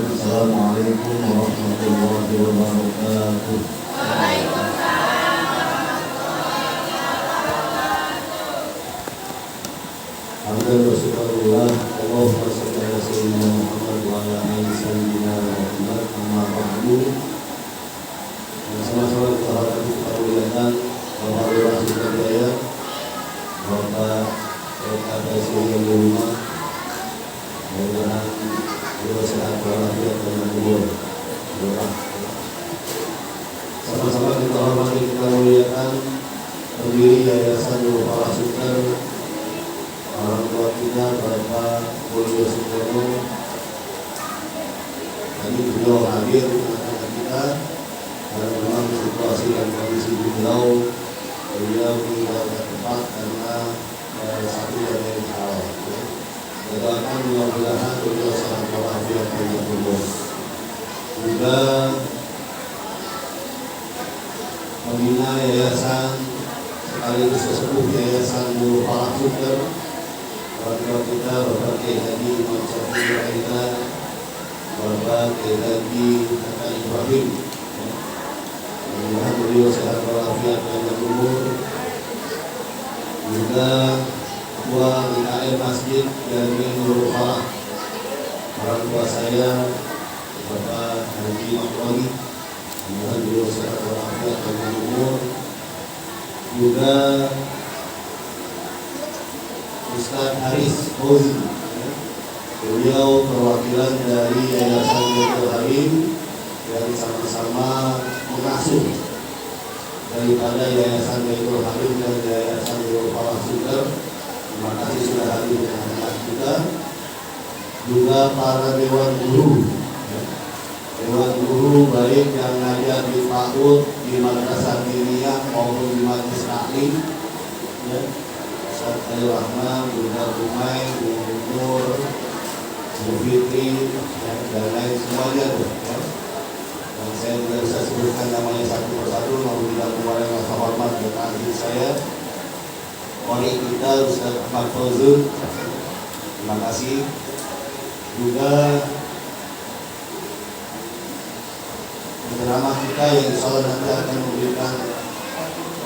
Assalamualaikum warahmatullahi wabarakatuh. Alhamdulillah bersyukurillah Allahumma shalli ala sayyidina Muhammad wa ala ali sayyidina Muhammad amma ba'du. Sama-sama kita hormati kita muliakan Bapak Lurah Sukarjaya, Bapak LKPC yang di rumah. Mudah-mudahan beliau sehat walafiat dan umur. Sama-sama kita hormati kita muliakan pendiri Yayasan Nurul Falah Suter, orang tua kita Bapak Mulyo Sutono. Tadi beliau hadir di tengah kita karena memang situasi dan kondisi beliau meninggalkan tempat karena satu dari hal. Doakan mudah-mudahan beliau sehat walafiat dan umur. Juga membina yayasan sekaligus sesepuh Yayasan Nurul Falah Suter, orang tua kita Bapak Kiai Haji Imam Syafi'i Aida, Bapak Kiai Haji Hasan Ibrahim. Mudah-mudahan beliau sehat walafiat dan umur. Juga Ketua IKM Masjid Jami Nurul Falah, orang tua saya Bapak Haji Makroni. Mudah-mudahan beliau sehat walafiat dan umur. Juga Ustaz Haris Fauzi, beliau perwakilan dari Yayasan Baitul Halim yang sama-sama mengasuh daripada Yayasan Baitul Halim dan Yayasan Nurul Falah Suter. Terima kasih sudah hadir di tengah kita. Juga para dewan guru baik yang ngajar di PAUD, di Madrasah Diniyah maupun di Majelis Taklim, Ustaz Khalil Rahman, Bunda Umay, Bu Nur, Bu Fitri, dan lain semuanya. Dan saya tidak bisa sebutkan namanya satu persatu, namun tidak kemarin rasa hormat dan ahli saya, Qori kita Ustaz Ahmad Fauzun. Terima kasih. Juga penceramah kita yang insya Allah nanti akan memberikan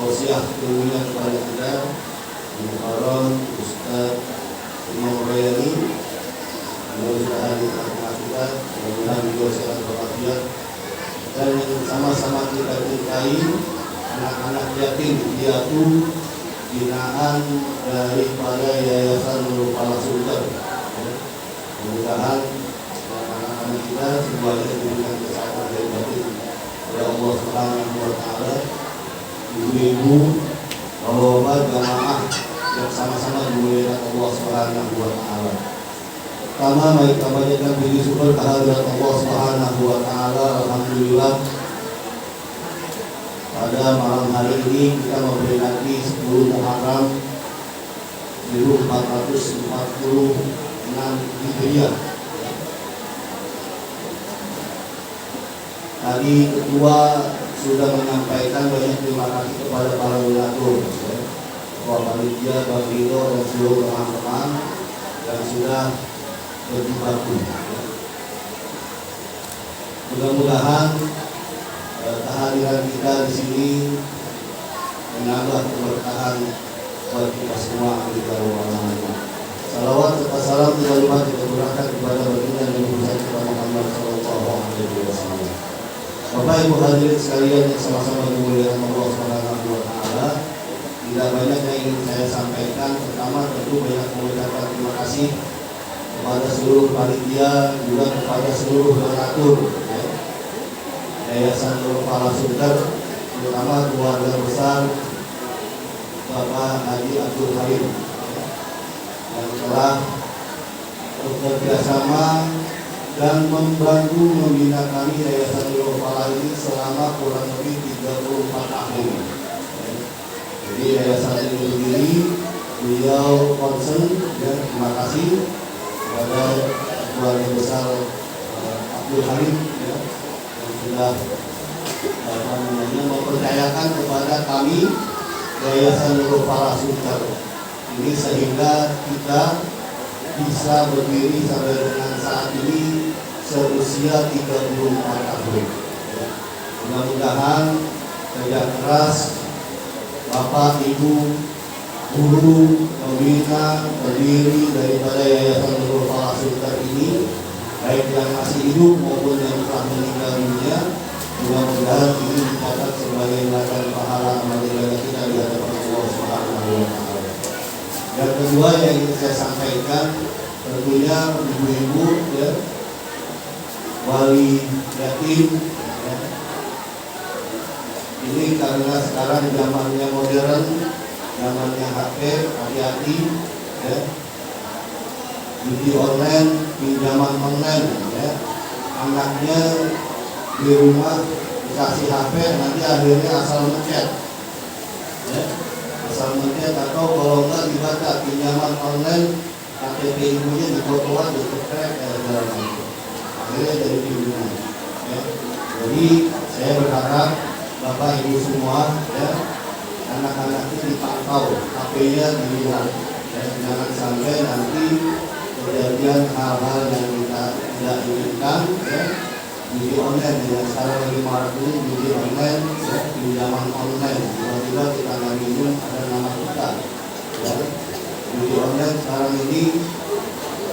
tausiah ilmunya kepada kita, Muharram Ustaz Imam Rayani. Beliau sudah hadir di tengah kita, mudah-mudahan beliau sehat walafiat. Dan yang sama-sama kita cintai, anak-anak yatim piatu binaan daripada Yayasan Nurul Falah Suter. Mudah-mudahan anak-anak kita semuanya diberikan kesehatan dari batin oleh Allah Subhanahu wa Ta'ala. Ibu-ibu, bapak-bapak, jamaah yang sama-sama dimuliakan Allah Subhanahu wa Ta'ala. Pertama, mari kita panjatkan puji syukur kehadirat Allah Subhanahu wa Ta'ala. Alhamdulillah, pada malam hari ini kita memperingati 10 Muharram 1446 Hijriah. Tadi ketua sudah menyampaikan banyak terima kasih kepada para donatur, Ketua Panitia, Bang Rido, dan seluruh teman-teman yang sudah berjibaku. Mudah-mudahan kehadiran kita di sini menambah keberkahan buat kita semua. Salawat serta salam tidak lupa kita curahkan kepada baginda dan utusan kita Muhammad sallallahu alaihi wasallam. Bapak Ibu hadirin sekalian yang sama-sama dimuliakan Allah Subhanahu wa Ta'ala, tidak banyak yang ingin saya sampaikan. Pertama, tentu banyak mengucapkan terima kasih kepada seluruh panitia, juga kepada seluruh donatur Yayasan Nurul Falah Suter, terutama keluarga besar Bapak Haji Abdul Halim yang telah bekerja sama dan membantu membina kami Yayasan Nurul Falah ini selama kurang lebih 34 tahun. Jadi yayasan ini sendiri beliau concern, dan terima kasih kepada keluarga besar Abdul Halim yang sudah mempercayakan kepada kami Yayasan Nurul Falah Suter ini, sehingga kita bisa berdiri sampai dengan saat ini seusia 34 tahun. Mudah-mudahan kerja keras Bapak, Ibu, guru, pembina, pendiri daripada Yayasan Nurul Falah Sultan ini, baik yang masih hidup maupun yang telah meninggal dunia, mudah-mudahan ini dicatat sebagai ladang pahala amal ibadah kita di hadapan Allah Subhanahu wa Ta'ala. Yang kedua yang ingin saya sampaikan, tentunya ibu-ibu, ya, wali yatim, ya. Ini karena sekarang zamannya modern, zamannya HP, hati-hati, ya. Judi online, pinjaman online, ya. Anaknya di rumah dikasih HP, nanti akhirnya asal ngechat, ya. Asal ngechat atau kalau enggak dibaca pinjaman online, KTP ibunya difotoan, dikeprek, dalam itu. Akhirnya jadi pimpinan, ya. Jadi saya berharap Bapak Ibu semua, ya, anak-anak itu dipantau, HP-nya dilihat, ya, jangan sampai nanti kejadian hal-hal yang kita tidak inginkan, ya. Judi online yang sekarang lagi marak ini, judi online, ya, pinjaman online, tiba-tiba kita nggak minum ada nama kita, ya. Judi online sekarang ini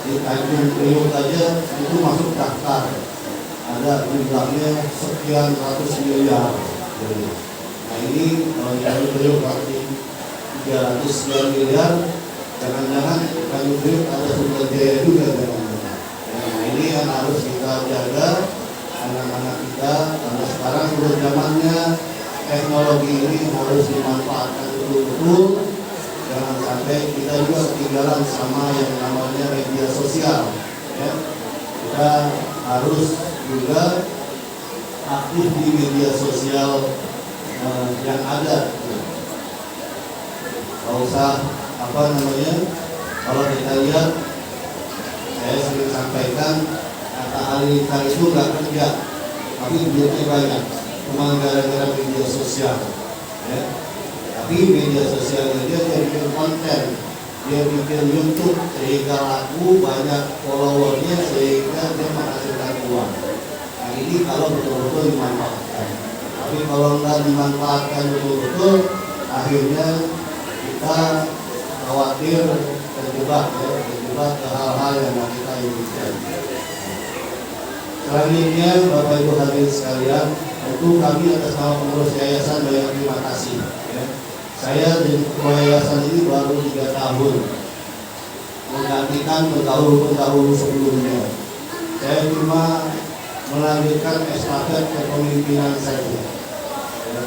di Tanjung Priok aja itu masuk daftar, ada jumlahnya sekian ratus miliar. Nah ini kalau Tanjung Priok berarti 300 sekian miliar, jangan-jangan Tanjung Priok ada sumber daya juga, jangan-jangan. Nah ini yang harus kita jaga anak-anak kita, karena sekarang sudah zamannya teknologi ini harus dimanfaatkan betul-betul. Jangan sampai kita juga ketinggalan sama yang namanya media sosial, ya. Kita harus juga aktif di media sosial yang ada. Kalau usah kalau kita lihat, saya sering sampaikan, kata Alika itu nggak kerja, tapi duitnya banyak, cuma gara-gara media sosial, ya. Tapi media sosialnya dia bikin konten, dia bikin YouTube sehingga laku, banyak followernya sehingga dia menghasilkan uang. Nah ini kalau betul-betul dimanfaatkan. Tapi kalau nggak dimanfaatkan betul-betul, akhirnya kita khawatir terjebak ke hal-hal yang kita inginkan. Selanjutnya, Bapak Ibu hadirin sekalian, tentu kami atas nama pengurus yayasan banyak terima kasih, ya. Saya jadi ketua yayasan ini baru 3 tahun, menggantikan pendahulu sebelumnya. Saya cuma melanjutkan estafet kepemimpinan saja, ya.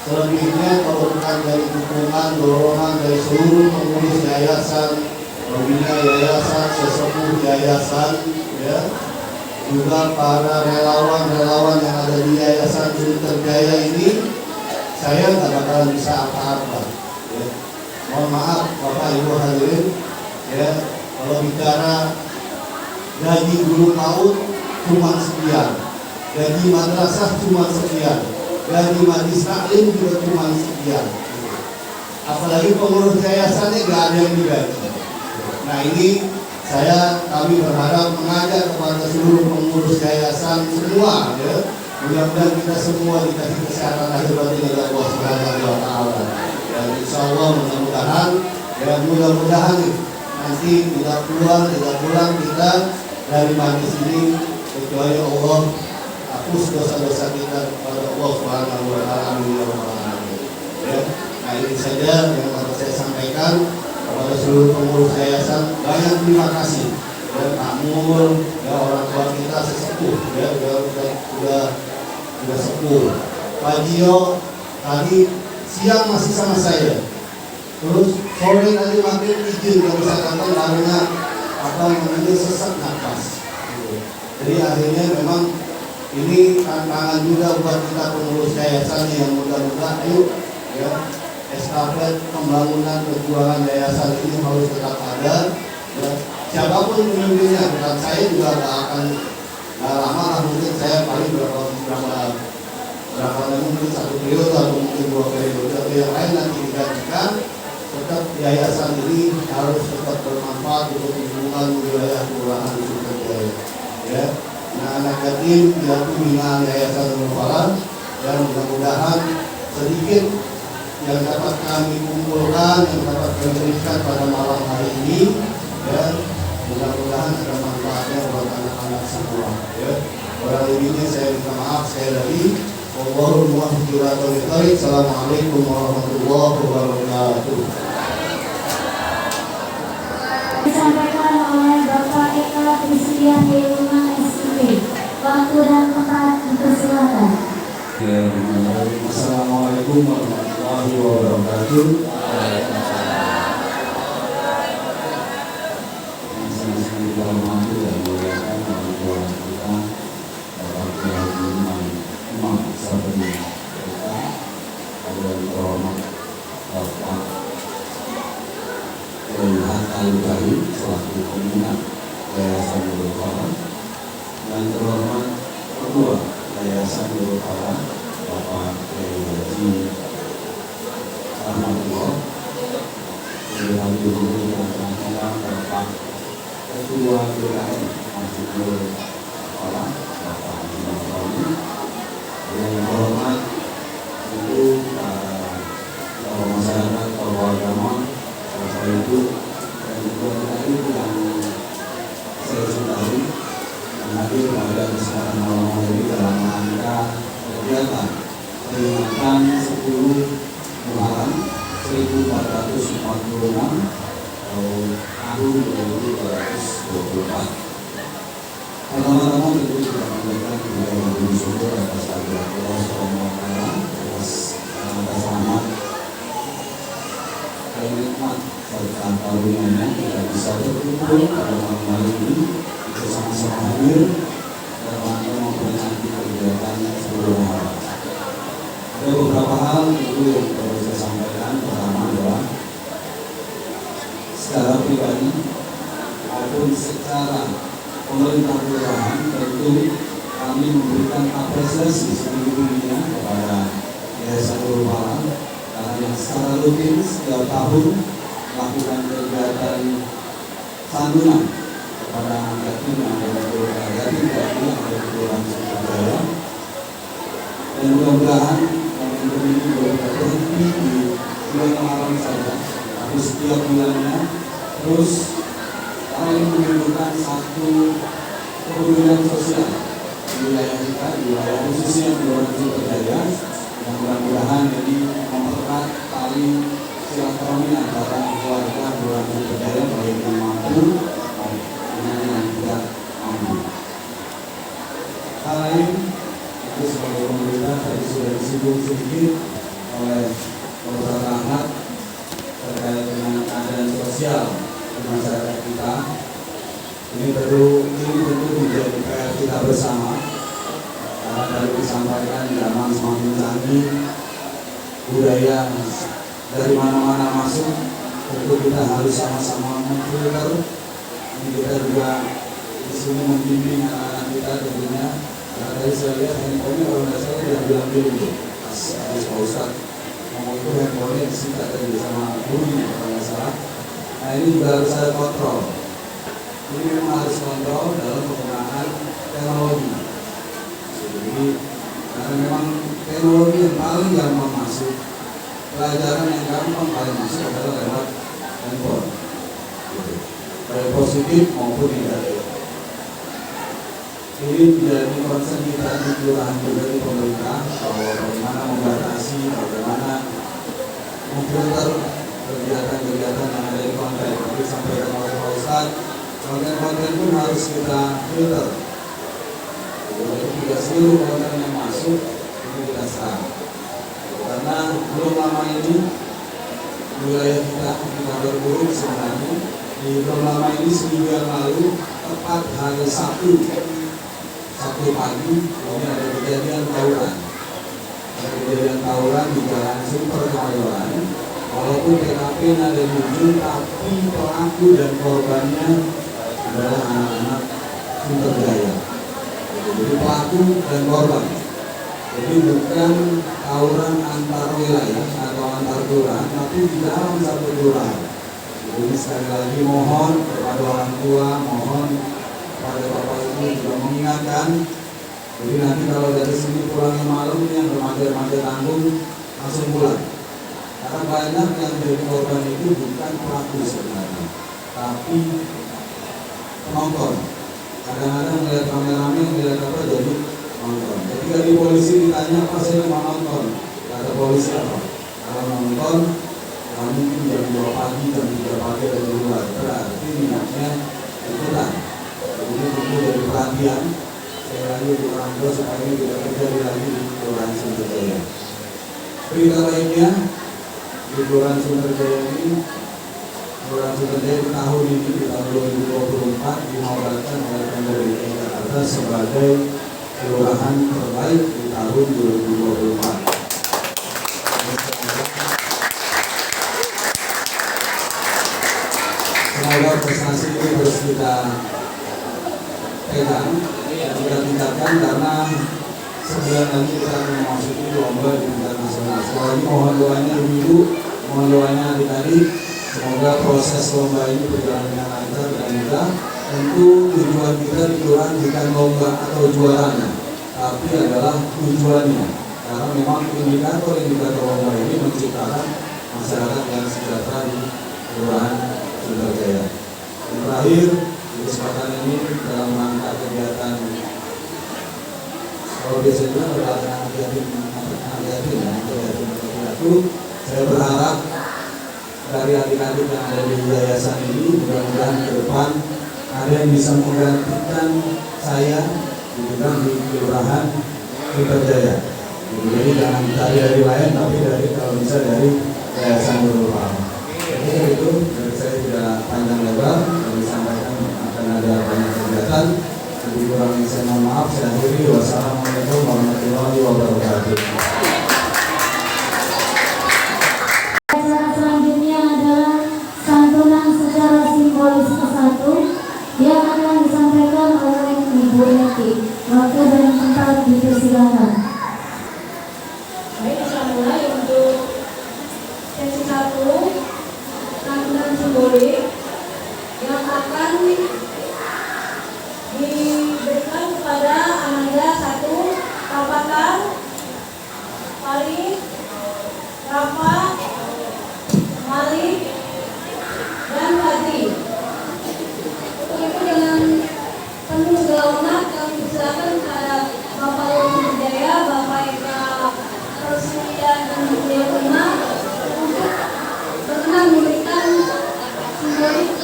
Selebihnya kalau bukan dari dukungan, dorongan dari seluruh pengurus yayasan, pembina yayasan, sesepuh yayasan, ya, juga para relawan-relawan yang ada di Yayasan Sultan Jaya ini, saya nggak bakalan bisa apa-apa, ya. Mohon maaf Bapak Ibu hadirin, ya, kalau bicara gaji guru PAUD cuma sekian, gaji madrasah cuma sekian, gaji majlis taklim juga cuma sekian. Apalagi pengurus yayasannya nggak ada yang digaji. Nah ini kami berharap mengajak kepada seluruh pengurus yayasan semua, ya. Mudah-mudahan kita semua dikasih kesehatan lahir batin oleh Allah Subhanahu wa Ta'ala. Dan insya Allah mudah-mudahan nanti tidak pulang kita dari majlis ini kecuali Allah hapus dosa-dosa kita kepada Allah Subhanahu wa Ta'ala. Ya. Nah ini saja yang harus saya sampaikan kepada seluruh pengurus yayasan. Banyak terima kasih, ya, Pak Mul, ya, orang tua kita sesepuh, ya, udah sepuh. Pak Gio tadi siang masih sama saya, terus sore tadi makin izin nggak bisa datang karena sesak nafas. Jadi akhirnya memang ini tantangan juga buat kita pengurus yayasan yang mudah-mudahan ayo, ya, estafet pembangunan perjuangan yayasan ini harus tetap ada, ya. Siapapun pemimpinnya, bukan saya juga nggak lama lah, mungkin saya paling berapa mungkin 1 periode atau mungkin 2 periode atau yang lain nanti digantikan. Tetap yayasan ini harus tetap bermanfaat untuk lingkungan wilayah kelurahan Sultan Jaya, ya. anak yatim piatu binaan Yayasan Nurul Falah, dan mudah-mudahan sedikit yang dapat kami kumpulkan, yang dapat kami berikan pada malam hari ini, dan mudah-mudahan ada manfaatnya buat anak-anak semua. Ya. Kurang lebihnya saya minta maaf sekali lagi. Assalamualaikum warahmatullahi wabarakatuh. Disampaikan oleh Bapak Eka Kristian Yeluna SIP. Waktu dan tempat dipersilakan. Assalamualaikum warahmatullahi wabarakatuh. Selaku pimpinan Yayasan Nurul Falah, dan terhormat Ketua Yayasan Nurul Falah Bapak Kiai Haji Ahmadullah, yang dihubungi dengan Bapak Ketua BKN Masjid Nurul Falah Bapak Haji Mahfud, yang terhormat tentu para masyarakat, para agama, para ibu dan keluarga yang saya cintai, yang hadir pada kesempatan malam hari ini dalam rangka kegiatan peringatan 10 Muharram 1446 tahun 2024. Pertama-tama tentu kita mengucapkan kepada Guru Syukur atas kehadiran Allah SWT, atas rahmat dan nikmat serta karunia-Nya kita bisa berkumpul pada malam hari ini bersama-sama hadir dalam rangka memperingati kegiatan 10 Muharram. Ada beberapa hal itu yang perlu saya sampaikan. Pertama adalah secara pribadi maupun secara pemerintah kelurahan, tentu kami memberikan apresiasi setinggi-tingginya kepada Yayasan Nurul Falah karena yang secara rutin setiap tahun melakukan kegiatan santunan kepada anak yatim yang ada di Kelurahan Yatim Piatu yang ada di Kelurahan Sukoharjo, dan mudah-mudahan momentum ini tidak berhenti di bulan Muharram saja, tapi setiap bulannya terus karena ini menunjukkan satu kepedulian sosial di wilayah kita, di wilayah khususnya di Kelurahan Sukoharjo, yang mudah-mudahan jadi mempererat tali silaturahmi antara keluarga Kelurahan Sukoharjo baik yang mampu dengan yang tidak mampu. Hal lain itu sebagai pemerintah tadi sudah disinggung sedikit oleh beberapa hal terkait dengan keadaan sosial di masyarakat kita. Ini tentu menjadi PR kita bersama. Karena tadi disampaikan zaman semakin canggih, budaya dari mana-mana masuk, tentu kita harus sama-sama memfilter. Ini kita juga di sini membimbing anak-anak kita tentunya. Karena tadi saya lihat handphone kalau tidak salah tidak bilang dulu pas Pak Ustadz ngomong itu handphone disita tadi sama gurunya kalau tidak salah. Nah ini juga harus ada kontrol. Ini memang harus kontrol dalam penggunaan teknologi. Jadi karena memang teknologi yang paling gampang masuk, pelajaran yang gampang paling masuk adalah lewat handphone, baik positif maupun negatif. Ini menjadi concern kita di kelurahan juga di pemerintah bahwa bagaimana membatasi, bagaimana memfilter kegiatan-kegiatan yang ada di konten. Tapi sampaikan oleh Pak Ustadz, konten-konten pun harus kita filter. Jadi tidak seluruh konten yang masuk itu kita serang. Karena belum lama ini wilayah kita kabar buruk sebenarnya. Belum lama ini seminggu yang lalu tepat hari Sabtu pagi ini ada kejadian tawuran. Ada kejadian tawuran di Jalan Super Kemayoran. Walaupun TKP ada di ujung, tapi pelaku dan korbannya adalah anak-anak Sunterjaya. Jadi pelaku dan korban. Jadi bukan tawuran antar wilayah atau antar kelurahan, tapi di dalam satu kelurahan. Jadi sekali lagi mohon kepada orang tua, mohon kepada Bapak Ibu juga mengingatkan, jadi nanti kalau dari sini pulangnya malam yang remaja-remaja tanggung langsung pulang. Karena banyak yang jadi korban itu bukan pelaku sebenarnya, tapi penonton. Kadang-kadang melihat rame-rame, melihat apa jadi nonton. Ketika di polisi ditanya apa saya mau nonton, kata polisi apa? Kalau nonton, mungkin jam 2 pagi, jam 3 pagi ada di luar. Berarti minatnya ikutan. Jadi tentu dari perhatian. Saya lagi untuk orang tua supaya ini tidak terjadi lagi di Kelurahan Sunterjaya. Berita lainnya, di Kelurahan Sunterjaya ini, Kelurahan Sunterjaya di tahun ini, di tahun 2024 dinobatkan oleh Pemda DKI Jakarta sebagai kelurahan terbaik di tahun 2024. Semoga prestasi ini terus kita pegang dan kita tingkatkan, karena sebulan lagi kita akan memasuki lomba di tingkat nasional. Sekali lagi mohon doanya ibu-ibu, mohon doanya adik-adik, semoga proses lomba ini berjalan dengan lancar dan mudah. Tentu tujuan kita di kelurahan bukan lomba atau juaranya, tapi adalah tujuannya, karena memang indikator lomba ini menciptakan masyarakat yang sejahtera di Kelurahan Sunterjaya. Dan terakhir, di kesempatan ini dalam rangka kegiatan, kalau biasanya berlaku anak yatim, saya berharap dari adik-adik yang ada di yayasan ini, mudah-mudahan ke depan ada yang bisa menggantikan saya di Kelurahan Sunterjaya. Jadi jangan cari dari lain, tapi dari kalau bisa dari yayasan Nurul Fahmi. Jadi itu dari saya tidak panjang lebar, yang disampaikan akan ada banyak kegiatan. Lebih kurangnya saya mohon maaf, saya akhiri. Wassalamualaikum warahmatullahi wabarakatuh. Acara selanjutnya adalah santunan secara simbolis ke-1 yang akan disampaikan oleh Ibu Neti. Waktu dan tempat dipersilakan. Baik, kita mulai untuk sesi 1, santunan simbolik yang akan diberikan kepada Ananda 1, Kapakan, Paling, Rafa, Malik, dan Fadli. Untuk itu dengan penuh segala hormat kami persilakan kepada Bapak Ibu Sunterjaya, Bapak Eka Persilian dan Beliau Prima untuk berkenan memberikan simbolik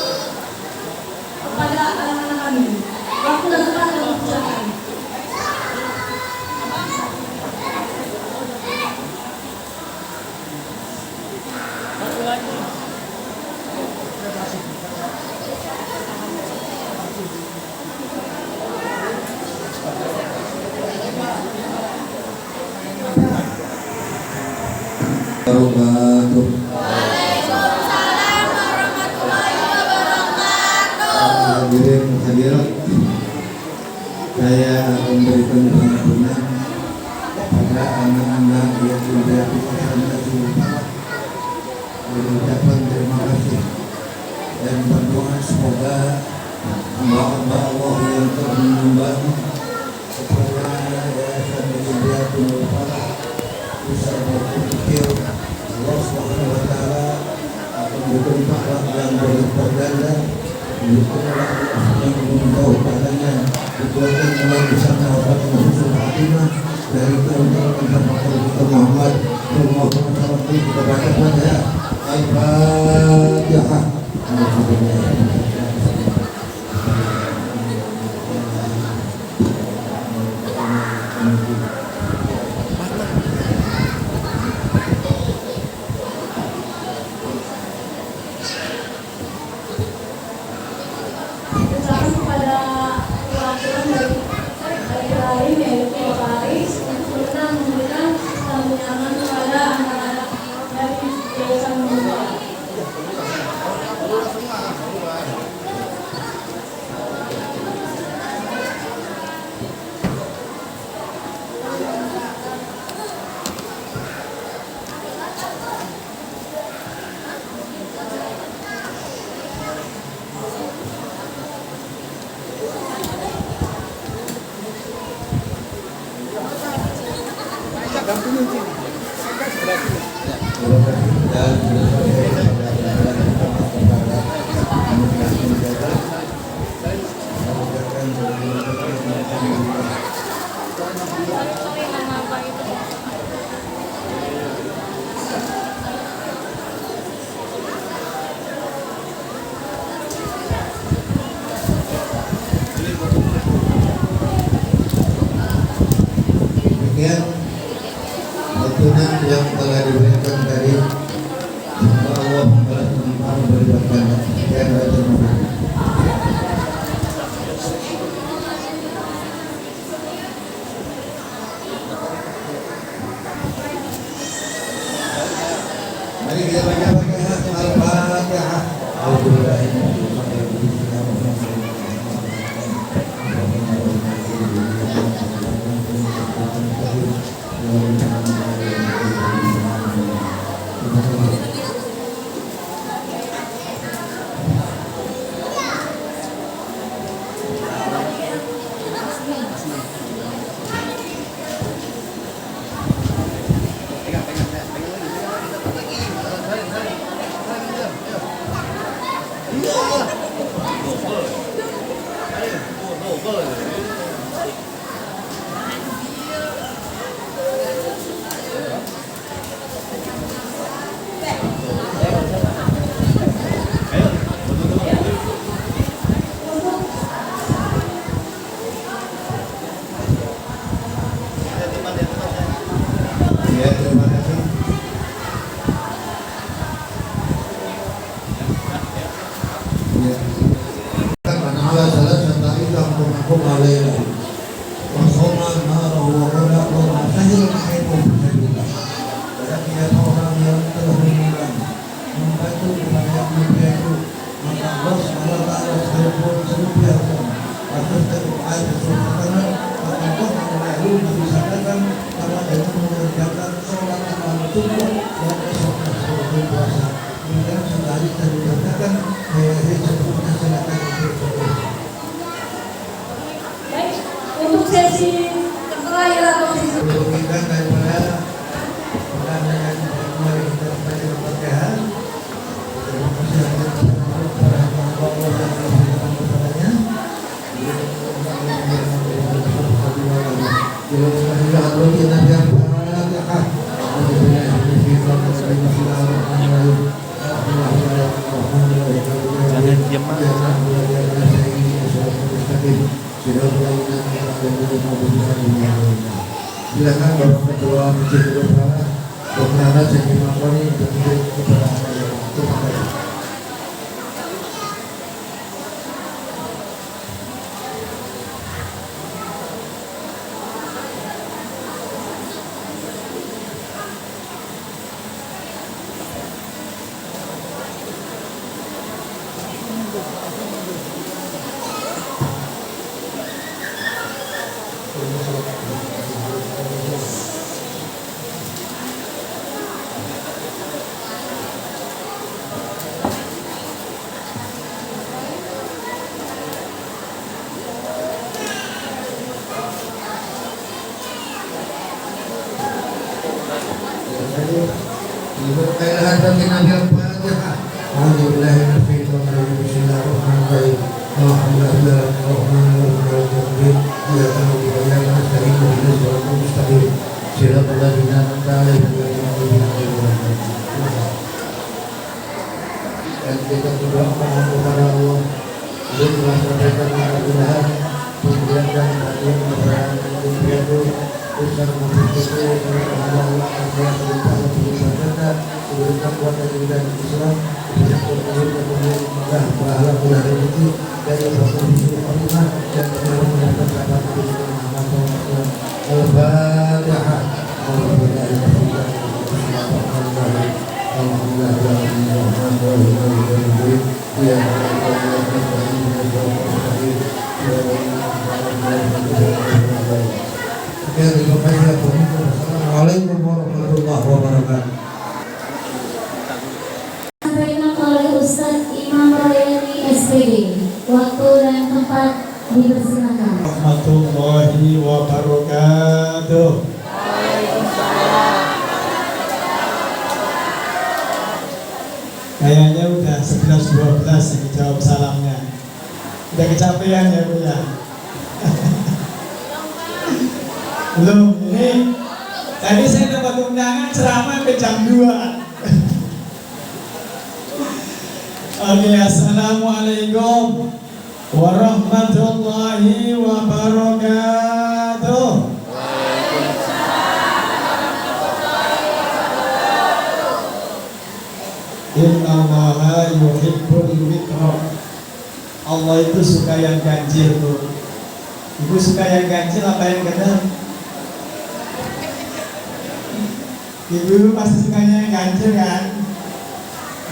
kepada anak-anak kami. Waktu dan tempat kami persilakan. Waalaikumsalam warahmatullahi wabarakatuh. Hadirin hadirat, saya memberikan pengampunan pada anak-anak yang sudah dipesankan Sultan, mengucapkan terima kasih dan berdoa semoga hamba-hamba Allah yang telah menyumbang kepada Yayasan Yayatul Falah bisa berpikir Allah Subhanahu wa Ta'ala akan memberikan pahala yang berlipat ganda, memberikan yang membawa padanya, dikuatkan dengan bersama orang khusus Fatimah dari keundangan Bapak Muhammad Sallallahu Alaihi Wasallam. Kita baca pada Al-Fatihah. Ucapan kepada perwakilan dari lain, yaitu Bapak Aris, untuk berkenan memberikan sambutan kepada anak-anak dari Yayasan Nurul Fahmi. Demikian tuntunan yang telah diberikan dari Allah kepada teman-teman beribadah. Sekian dan terima kasih. Mari kita baca Al-Fatihah. Ya, terima kasih. Ya. Karena Allah salah satu yang mengaku alaihi. Wasoma narahu wa qala wa sahil kaitu bisabilillah. Dan orang yang telah meninggal membantu kepada manusia itu, maka Allah SWT sekalipun serupiahkan atas doa kesultanan, maka Allah melalui disatakan karena itu mengerjakan sholat malam subuh dan esoknya sebagai puasa. Kemudian sekali tadi dikatakan sebelumnya silakan Baik, untuk sesi terakhir atau sesi merugikan daripada pertanyaan kemarin kita kembali kepada terima kasih atas Allah yang memberikan kepadanya. Silakan Bapak Ketua Masjid Bersama Dr. Anas yang dimakoni untuk kepada terima kasih. Dan kita juga mohon kepada Allah untuk melaksanakan mudah-mudahan kemudian dan hadir kepada Olimpiade besar memiliki Allah yang berusaha beribadah diberikan kuasa dan Islam diberikan kemudian mudah pahala mudah rezeki dari Rasulullah Muhammad dan mendapat sahabat Muhammad Al-Fatihah. Assalamualaikum warahmatullahi wabarakatuh. Sampaikan oleh Ustadz Imam Royani SPD. Waktu dan tempat dipersilakan. Warahmatullahi wabarakatuh. Kayaknya udah 11-12 yang jawab salamnya. Udah kecapean ya Bu ya? Belum, ini tadi saya dapat undangan ceramah ke jam 2. Oke, assalamualaikum warahmatullahi wabarakatuh. Innallaha yuhibbul witra. Allah itu suka yang ganjil tuh. Ibu suka yang ganjil apa yang genap? Ibu pasti sukanya yang ganjil kan?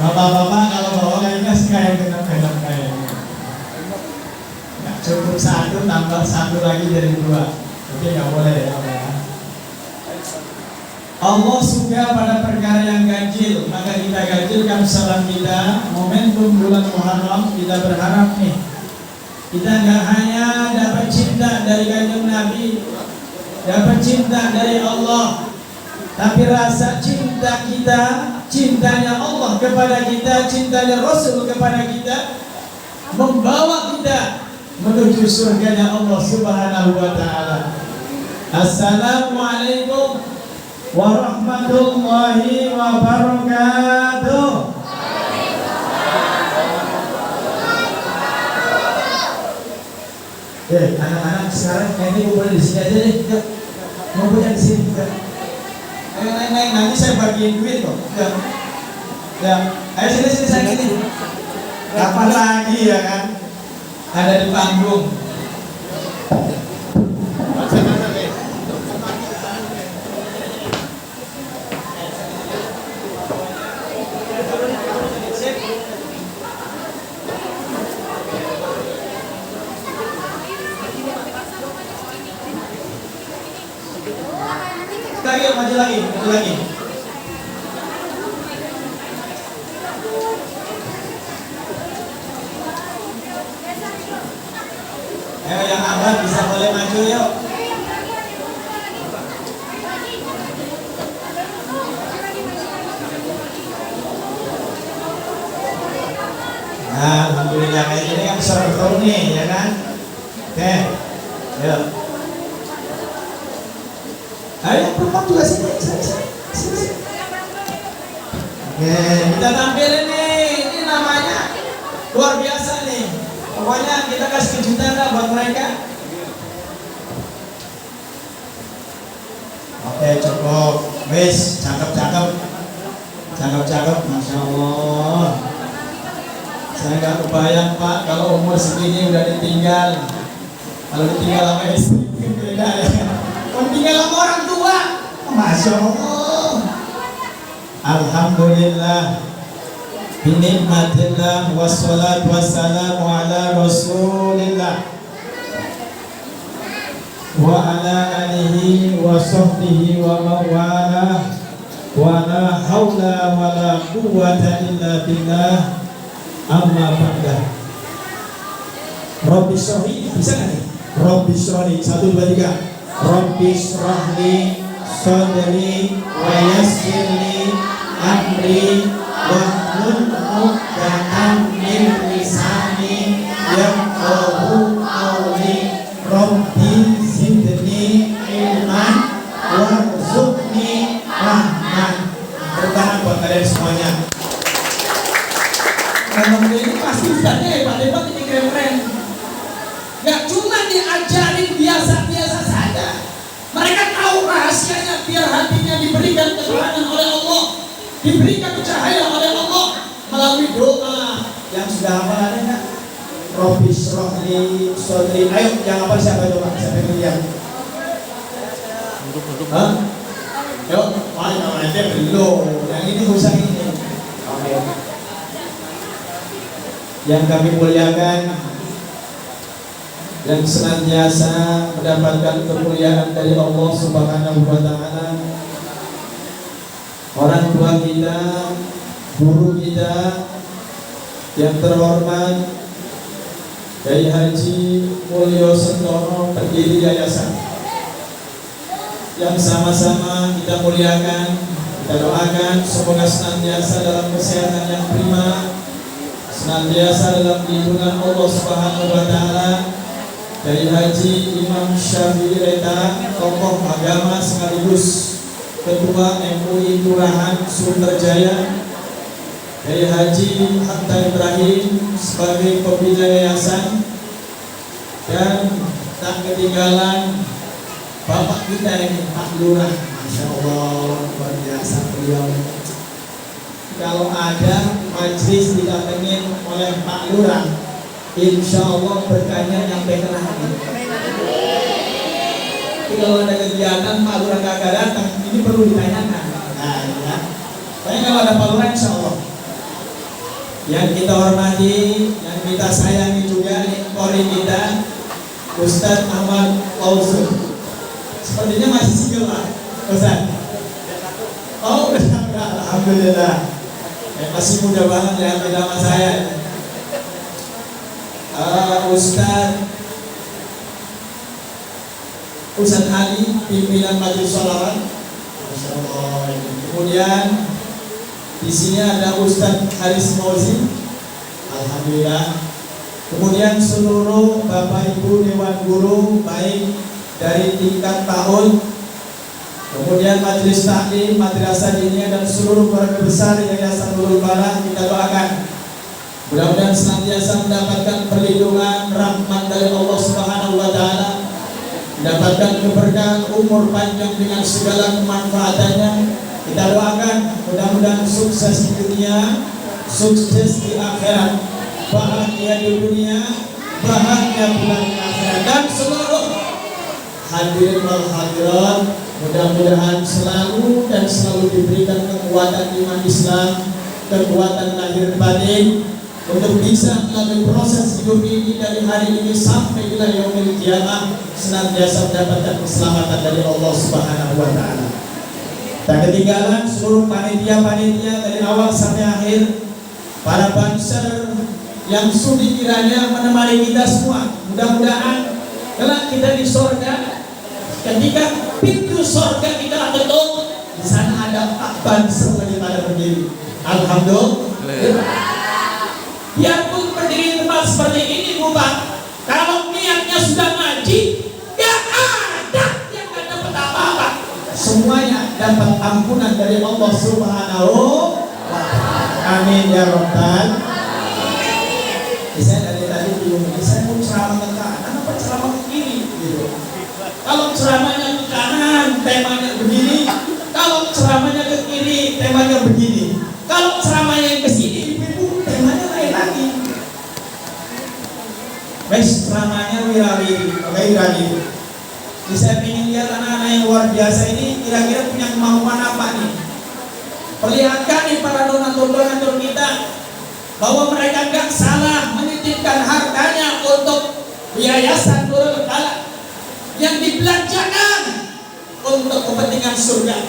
Bapak-bapak kalau bawa kayaknya suka yang genap-genap kayaknya. Nggak cukup 1 tambah 1 lagi jadi 2. Oke, nggak boleh ya. Allah suka pada perkara yang ganjil, maka kita ganjilkan salam kita. Momentum bulan Muharram, kita berharap nih, kita nggak hanya dapat cinta dari kanjeng Nabi, dapat cinta dari Allah, tapi rasa cinta kita, cintanya Allah kepada kita, cintanya Rasul kepada kita, membawa kita menuju surganya Allah Subhanahu wa Ta'ala. Assalamualaikum warahmatullahi wabarakatuh. Anak-anak sekarang kayaknya boleh di sini aja deh. Yuk, ngumpulnya di sini. Ayo naik, nanti saya bagiin duit kok. Ya, ayo sini saya sini. Kapan lagi ya kan? Ada di panggung. Maju lagi. Ayo yang abad bisa boleh maju yuk. Nah, alhamdulillah kayak gini kan seru nih, ya kan? Oke, yuk. Ayo, perempuan juga sini. Oke, kita tampilin nih. Ini namanya luar biasa nih. Pokoknya kita kasih kejutan lah buat mereka. Oke, cukup. Wis, cakep. Masya Allah. Saya nggak kebayang Pak, kalau umur segini udah ditinggal. Kalau ditinggal sama istri, beda ya. Tinggal sama orang tua. Masya Allah. Alhamdulillah. Binikmatillah wassalatu wassalamu ala rasulillah wa ala alihi wa sahbihi wa mawalah wa la hawla wa la quwwata illa billah. Amma ba'da. Rabbi shrahli, bisa nggak nih? Rabbi shrahli, 1, 2, 3. Rabbi shrahli sadri wa yassirli amri wahlul 'uqdatam min lisani yafqahu qawli. Rabbi zidni ilman warzuqni rahman. Bertahan buat kalian semuanya. Kalau ini pasti ustaznya hebat-hebat, ini keren-keren. Gak cuma diajarin biasa-biasa saja. Mereka tahu rahasianya biar hatinya diberikan keterangan oleh Allah, diberikan cahaya oleh Allah melalui doa yang sudah hafal ada nggak? Rabbi shrahli sadri. Ayo yang hafal siapa coba? Siapa yang lihat? Hah? Yuk, yang nanti belum. Yang ini usah ini. Oke. Yang kami muliakan dan senantiasa mendapatkan kemuliaan dari Allah Subhanahu wa Ta'ala, orang tua kita, guru kita yang terhormat Kiai Haji Mulyo Sentono, pendiri yayasan, yang sama-sama kita muliakan Kita doakan semoga senantiasa dalam kesehatan yang prima, senantiasa dalam lindungan Allah Subhanahu wa taala. Dari Haji Imam Syafi'i Reta, tokoh agama sekaligus Ketua MUI Kelurahan Sunterjaya. Dari Haji Hatta Ibrahim sebagai pembina yayasan, dan tak ketinggalan Bapak kita ini Pak Lurah, Masya Allah luar biasa beliau. Kalau ada majelis didatengin oleh Pak Lurah, insya Allah berkahnya nyampe ke langit. Tapi kalau ada kegiatan Pak Lurah kagak datang, ini perlu ditanyakan. Nah, ya. Pokoknya kalau ada Pak Lurah, insya Allah. Yang kita hormati, yang kita sayangi juga nih, kori kita Ustadz Ahmad Fauzul. Sepertinya masih single lah, Ustaz. Oh, udah, alhamdulillah. Masih muda banget ya, beda sama saya. Ustadz Ali, pimpinan Majelis Sholawat. Masya Allah. Kemudian di sini ada Ustadz Haris Mauzi. Alhamdulillah. Kemudian seluruh Bapak Ibu Dewan Guru, baik dari tingkat tahun, kemudian majelis taklim, madrasah diniyah, dan seluruh keluarga besar Yayasan Nurul Balah, kita doakan mudah-mudahan senantiasa mendapatkan perlindungan rahmat dari Allah Subhanahu wa taala, mendapatkan keberkahan umur panjang dengan segala kemanfaatannya. Kita doakan mudah-mudahan sukses di dunia, sukses di akhirat, bahagia di dunia, bahagia pula di akhirat, dan seluruh hadirin wal hadirat mudah-mudahan selalu dan selalu diberikan kekuatan iman Islam, kekuatan lahir batin untuk bisa melalui proses hidup ini dari hari ini sampai ila yaumil qiyamah senantiasa mendapatkan keselamatan dari Allah Subhanahu wa taala. Tak ketinggalan seluruh panitia-panitia dari awal sampai akhir, para banser yang sudi kiranya menemani kita semua. Mudah-mudahan kelak kita di surga, ketika pintu surga kita tutup, di sana ada Pak Banser lagi pada berdiri. Alhamdulillah. Biarpun berdiri tempat seperti ini, Bapak, kalau niatnya sudah ngaji, gak ada yang gak dapat apa-apa. Semuanya dapat ampunan dari Allah Subhanahu wa ta'ala. Amin ya Rabbal. Saya dari tadi bingung, saya mau ceramah ke kanan apa ceramah ke kiri gitu. Kalau ceramahnya ke kanan, temanya begini. Kalau ceramahnya ke kiri, temanya begini. Kalau ceramahnya ke sini, ibu, temanya lain lagi. Wes ceramahnya wirawiri, wirawiri. Jadi saya ingin lihat anak-anak yang luar biasa ini kira-kira punya kemampuan apa nih? Perlihatkan nih para donatur-donatur kita bahwa mereka gak salah menitipkan hartanya untuk Yayasan Nurul Balah yang dibelanjakan untuk kepentingan surga,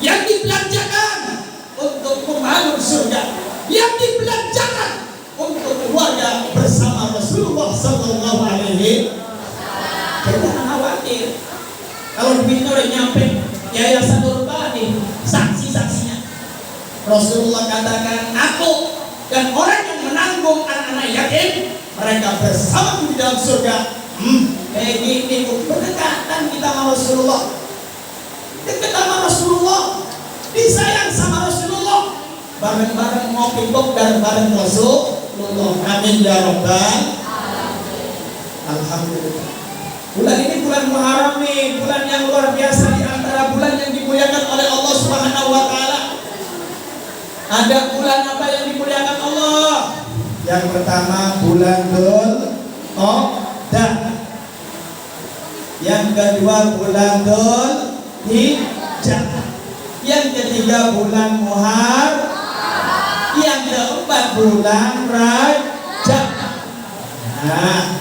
yang dibelanjakan untuk membangun surga, yang dibelanjakan untuk keluarga bersama Rasulullah Sallallahu Alaihi Wasallam. Jangan khawatir. Kalau begitu udah nyampe Yayasan Nurul Balah nih, saksi-saksinya Rasulullah katakan, aku dan orang yang menanggung anak-anak yatim, mereka bersama di dalam surga. Kayak gini, berdekatan kita sama Rasulullah, dekat sama Rasulullah, disayang sama Rasulullah, bareng-bareng ngopi dan bareng Rasulullah. Amin ya Rabbal. Alhamdulillah. Bulan ini bulan Muharram nih, bulan yang luar biasa di antara bulan yang dimuliakan oleh Allah Subhanahu wa taala. Ada bulan apa yang dimuliakan Allah? Yang pertama bulan Dzulqa'dah. Yang kedua bulan Dzulhijjah. Yang ketiga bulan Muharram. Yang keempat bulan Rajab. Nah,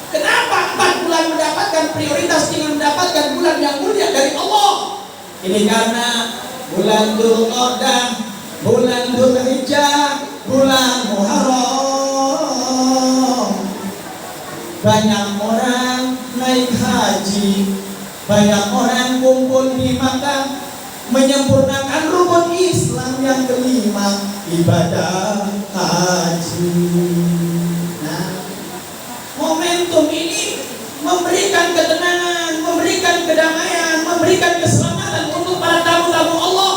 kenapa 4 bulan mendapatkan prioritas dengan mendapatkan bulan yang mulia dari Allah? Ini karena bulan Dzulqa'dah, bulan Dzulhijjah, bulan Muharram. Banyak orang naik haji, banyak orang kumpul di Makkah menyempurnakan rukun yang kelima, ibadah haji. Nah, momentum ini memberikan ketenangan, memberikan kedamaian, memberikan keselamatan untuk para tamu-tamu Allah.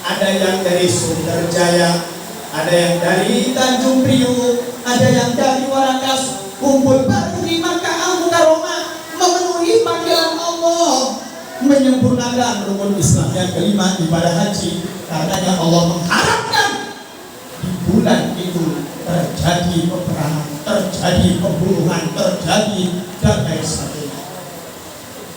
Ada yang dari Sunterjaya, ada yang dari Tanjung Priuk, ada yang dari Warakas, kumpul baru di Makkah Al-Mukarramah, memenuhi panggilan Allah, menyempurnakan rukun Islam yang kelima, ibadah haji. Karenanya Allah mengharapkan di bulan itu terjadi peperangan, terjadi pembunuhan, terjadi dan lain sebagainya.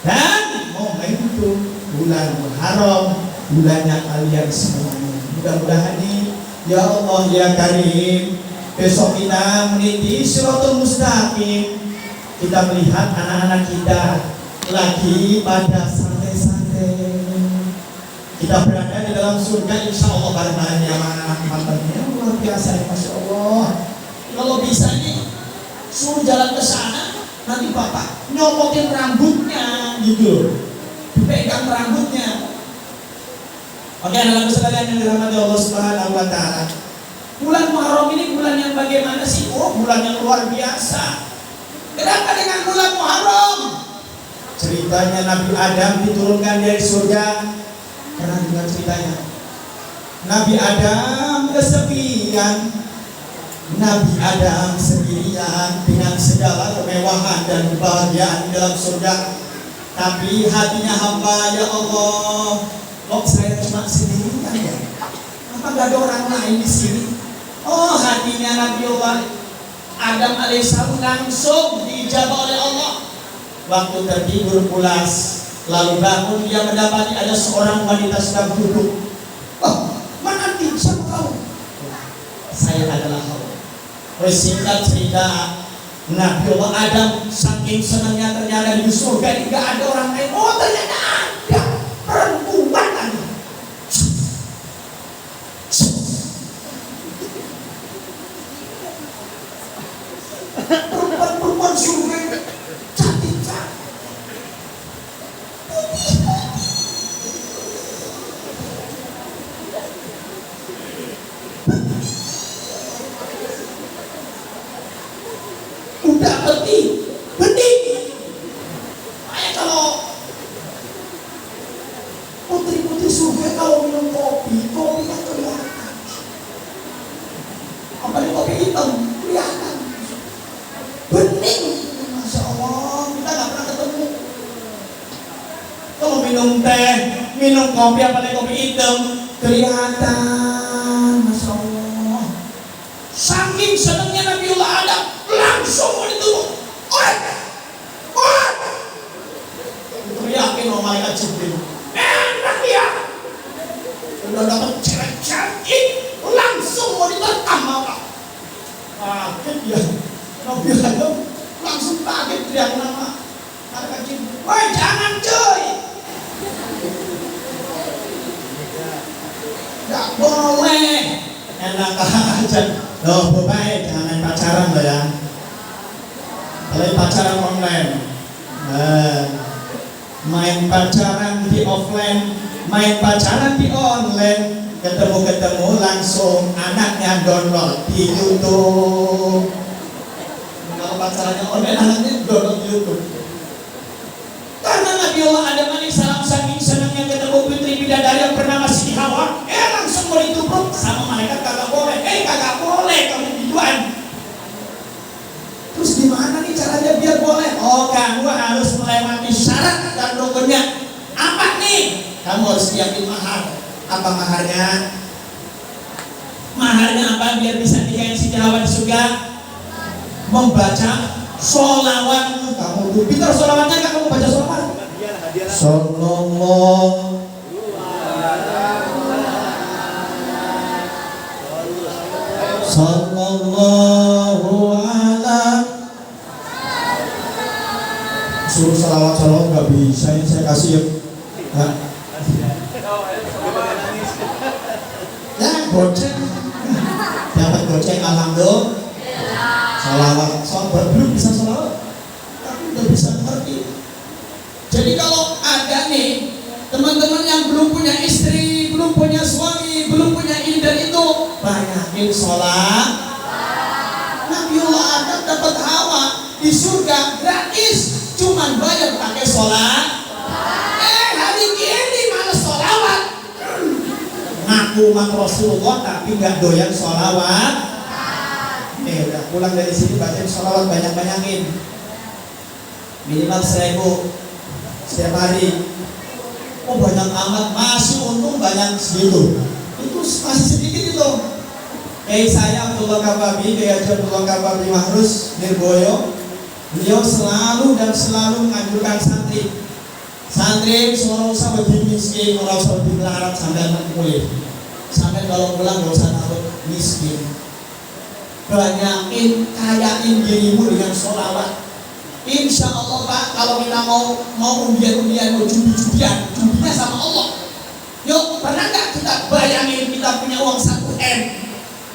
Dan momentum bulan Muharram, bulannya kalian semuanya. Mudah-mudahan nih, ya Allah ya Karim, besok kita meniti Shirathul Mustaqim, kita melihat anak-anak kita lagi pada santai-santai. Kita berada di dalam surga insya Allah barengan ya mantannya luar biasa ya, Masya Allah. Kalau bisa nih suruh jalan ke sana, nanti bapak nyopotin rambutnya gitu, dipegang rambutnya. Oke, dalam kesalahan yang dirahmati Allah Subhanahu wa Ta'ala, bulan Muharram ini bulan yang bagaimana sih? Oh, bulan yang luar biasa. Kenapa dengan bulan Muharram? Ceritanya Nabi Adam diturunkan dari surga. Pernah dengar ceritanya? Nabi Adam kesepian, Nabi Adam sendirian dengan segala kemewahan dan kebahagiaan di dalam surga. Tapi hatinya hamba, ya Allah, kok saya cuma sendirian ya? Apa gak ada orang lain di sini? Oh, hatinya Nabi Allah Adam alaihissalam langsung diijabah oleh Allah. Waktu tertidur pulas, lalu bangun dia mendapati ada seorang wanita sedang duduk. Oh, mana nanti siapa kau? Saya adalah kau. Singkat cerita, Nabi Allah Adam saking senangnya ternyata di surga ini gak ada orang lain. Oh, ternyata ada perempuan lagi. Perempuan surga cantik. Udah bening. Kayak kalau putri-putri surga kalau minum kopi kan kelihatan. Apalagi kopi hitam kelihatan. Bening, Masya Allah, kita nggak pernah ketemu. Kalau minum teh, minum kopi, apalagi kopi hitam kelihatan, Masya Allah. Saking senangnya Nabiullah Adam langsung mau ditutup. Teriakin sama malaikat Jibril, enak ya, udah dapat cewek cantik, langsung mau diterkam apa? Kaget ya, Nabi Adam langsung kaget teriak nama malaikat Jibril, woi jangan cuy, nggak boleh, enak aja. Loh, bapak jangan main pacaran loh ya. Kalau pacaran online, main pacaran di offline, main pacaran di online, ketemu langsung anaknya download di YouTube. Kalau pacarannya online, anaknya download di YouTube. Karena Nabiullah Adam alaihissalam saking senangnya ketemu putri bidadari yang bernama Siti Hawa, langsung mau ditubruk sama malaikat, kagak boleh, kagak boleh kamu biduan. Terus gimana nih caranya biar boleh? Oh, kamu harus melewati syarat dan rukunnya. Apa nih? Kamu harus siapin mahar. Apa maharnya? Maharnya apa biar bisa nikahin Siti Hawa di surga? Membaca sholawat. Kamu pintar sholawatnya, kamu baca sholawat. Sallallahu ala. Suruh salawat nggak bisa, ini saya kasih ya goceng, dapat goceng alhamdulillah. Salawat, belum bisa salawat, tapi udah bisa ngerti. Jadi kalau ada nih teman-teman yang belum punya istri, belum punya suami, belum punya ilmu banyakin sholat. Nabiullah Adam dapat Hawa di surga gratis, cuman bayar pakai sholat. Hari ini malah sholawat. Ngaku Rasulullah tapi nggak doyan sholawat. Udah pulang dari sini bacain sholawat banyak-banyakin, minimal 1000 setiap hari. Oh banyak amat, masih untung banyak segitu. Itu masih sedikit itu. Saya Abdullah Kababi, Kiai Abdullah Kababi Mahrus Nirboyo, beliau selalu menganjurkan santri semua usah begini miskin, orang usah lebih melarat sampai mulai. Sampai kalau pulang gak usah takut miskin. Banyakin, kayain dirimu dengan sholawat. Insya Allah Pak, kalau kita mau undian-undian, mau jubian, jubinya sama Allah. Yuk, pernah nggak kita bayangin kita punya uang 1 M?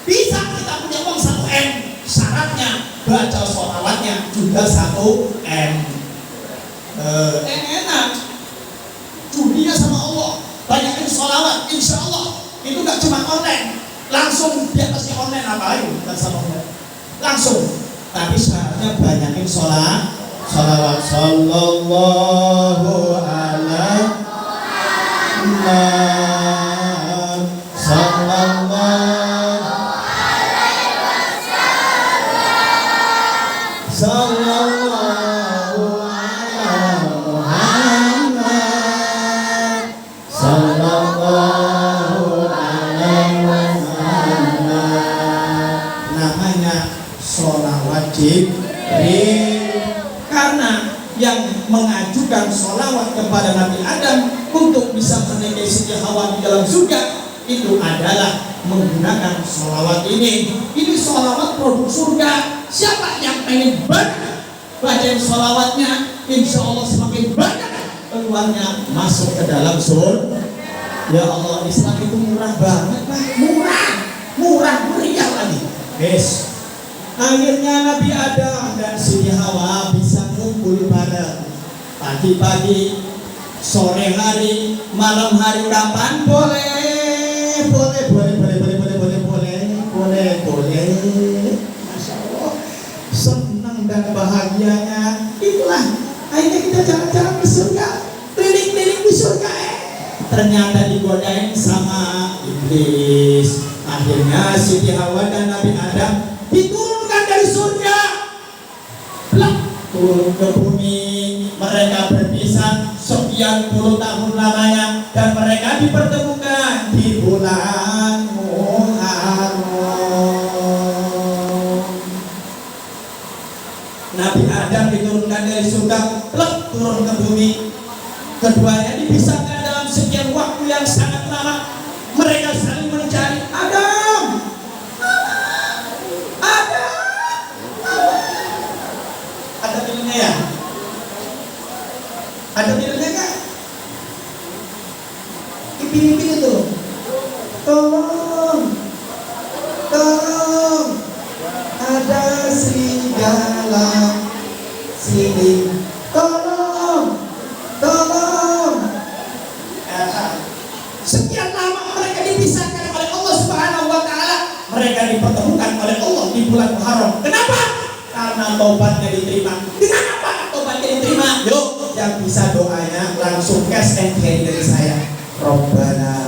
Bisa kita punya uang 1 M. Syaratnya baca sholawatnya juga 1 M. Enak. Jubinya sama Allah. Banyakin sholawat, insya Allah. Itu nggak cuma online. Langsung di atasnya online apalagi bukan sama online. Langsung. Tapi syaratnya banyakin sholawat. Sallallahu alaihi wasallam. Sallallahu alaihi Muhammad. Sallallahu alaihi wasallam. Namanya sholawat Jibril. Karena yang mengajukan sholawat kepada Nabi Adam untuk bisa menaiki Siti Hawa di dalam surga itu adalah menggunakan sholawat ini. Ini sholawat produk surga. Siapa yang pengen banyak bacain sholawatnya, insya Allah semakin banyak keluarnya masuk ke dalam surga. Ya Allah, Islam itu murah banget Pak. Murah meriah lagi. Yes. Akhirnya Nabi Adam dan Siti Hawa bisa kumpul bareng. Pagi-pagi, sore hari, malam hari, kapan boleh. Masya Allah, senang dan bahagianya. Itulah akhirnya kita jalan-jalan ke surga, keliling-keliling di surga. Ternyata digodain sama iblis. Akhirnya Siti Hawa dan Nabi Adam diturunkan dari surga, turun ke bumi. Mereka berpisah sekian puluh tahun lamanya dan mereka dipertemukan di bulan Muharram. Nabi Adam diturunkan dari surga, turun ke bumi. Keduanya dipisahkan dalam sekian waktu yang sangat lama. Mereka saling mencari Adam. Ada filmnya ya? Ada filmnya kan? Ipin-ipin itu. Tolong. Ada serigala sini. Tolong. Sekian lama mereka dipisahkan oleh Allah Subhanahu wa Ta'ala. Mereka dipertemukan oleh Allah di bulan Muharram. Kenapa? Karena taubatnya diterima. Dengan apa taubatnya diterima? Yuk, yang bisa doanya langsung cash and carry dari saya. Robbana.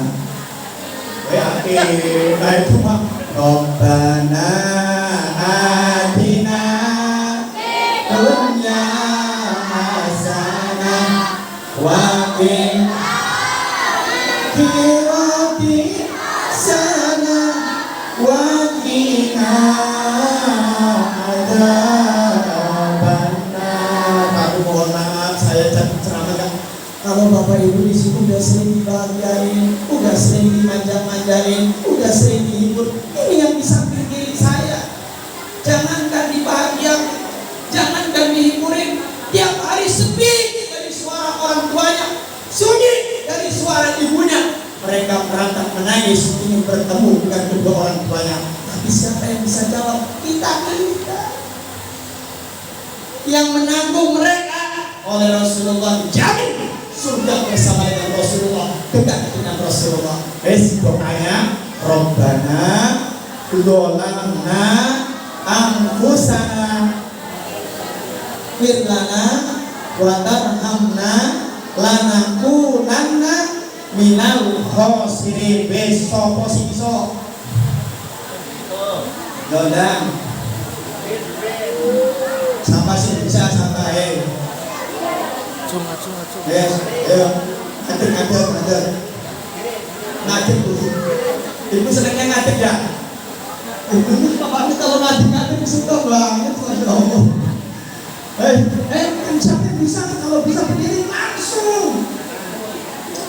Nah itu mah. Robbana atina dunya hasanah wa qina sana wa qina kalau Bapak Ibu di sini udah sering dibahagiain, udah sering dimanja-manjain, udah sering dihibur, ini yang bisa pikirin saya. Jangankan dibahagiain, jangankan dihiburin, tiap hari sepi dari suara orang tuanya, sunyi dari suara ibunya. Mereka merantau menangis ingin bertemu dengan kedua orang tuanya. Tapi siapa yang bisa jawab? Kita. Yang menanggung mereka oleh Rasulullah dijamin surga bersama dengan Rasulullah, dekat dengan Rasulullah. Doanya Robbana dolamna anfusana firlana wa tarhamna lanakunanna minal khosirin. Besok sing iso Yaudah, sampai sini bisa sampai. Yes, ayo, ngajar. Ngajar dulu. Ibu senangnya ngajar ya? Ibu bapaknya kalau ngajar suka banget, masya Allah. Sampai bisa, kalau bisa berdiri langsung.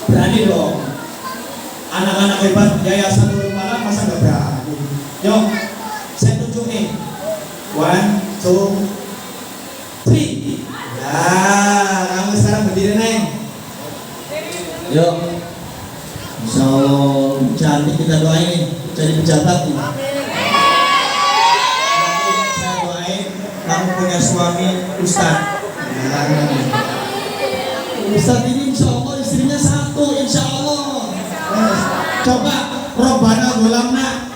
Berani dong. Anak-anak hebat Yayasan Nurul Malam masa nggak berani? Yuk. Saya tunjuk nih. 1, 2, 3. Ya, kamu sekarang berdiri Neng. Yuk. Insya Allah cantik, kita doain jadi pejabat nih. Saya doain kamu punya suami Ustadz. Ustadz ini insya Allah istrinya 1, insya Allah. Coba Robbana dolamna.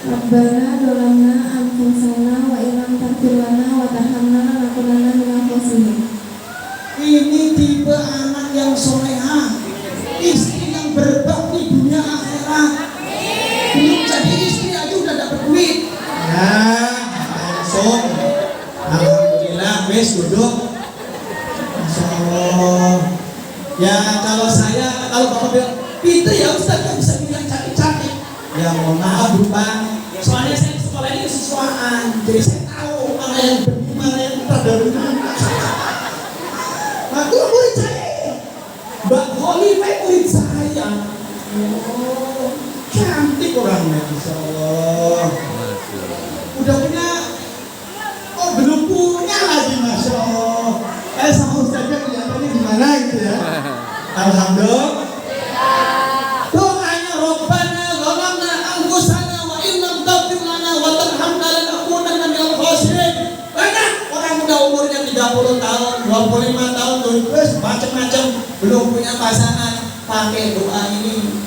Rabbana dolamna anfusana wa ilam taghfir lana wa tarhamna lanakunanna minal khosirin. Ini tipe anak yang solehah, istri yang berbakti dunia akhirat. Belum jadi istri aja udah dapat duit. Nah, langsung. Alhamdulillah, wes duduk. Masya Allah. Ya kalau bapak bilang, itu ya Ustaz yang bisa bilang cantik-cantik. Ya mohon maaf Pak. Soalnya saya sekolah ini kesesuaian, jadi saya tahu mana yang benar, mana yang tidak. Aku murid saya, Mbak Hollywood murid saya. Oh, cantik orangnya, Insya Allah. Udah punya, belum punya lagi, Masya Allah. Sama Ustaznya kelihatannya gimana gitu ya. Alhamdulillah. Doanya Rabbana zalamna anfusana wa illam taghfir lana wa tarhamna lanakunanna minal khosirin. Banyak orang muda umurnya 30 tahun, 25 tahun, terus macam-macam belum punya pasangan, pakai doa ini.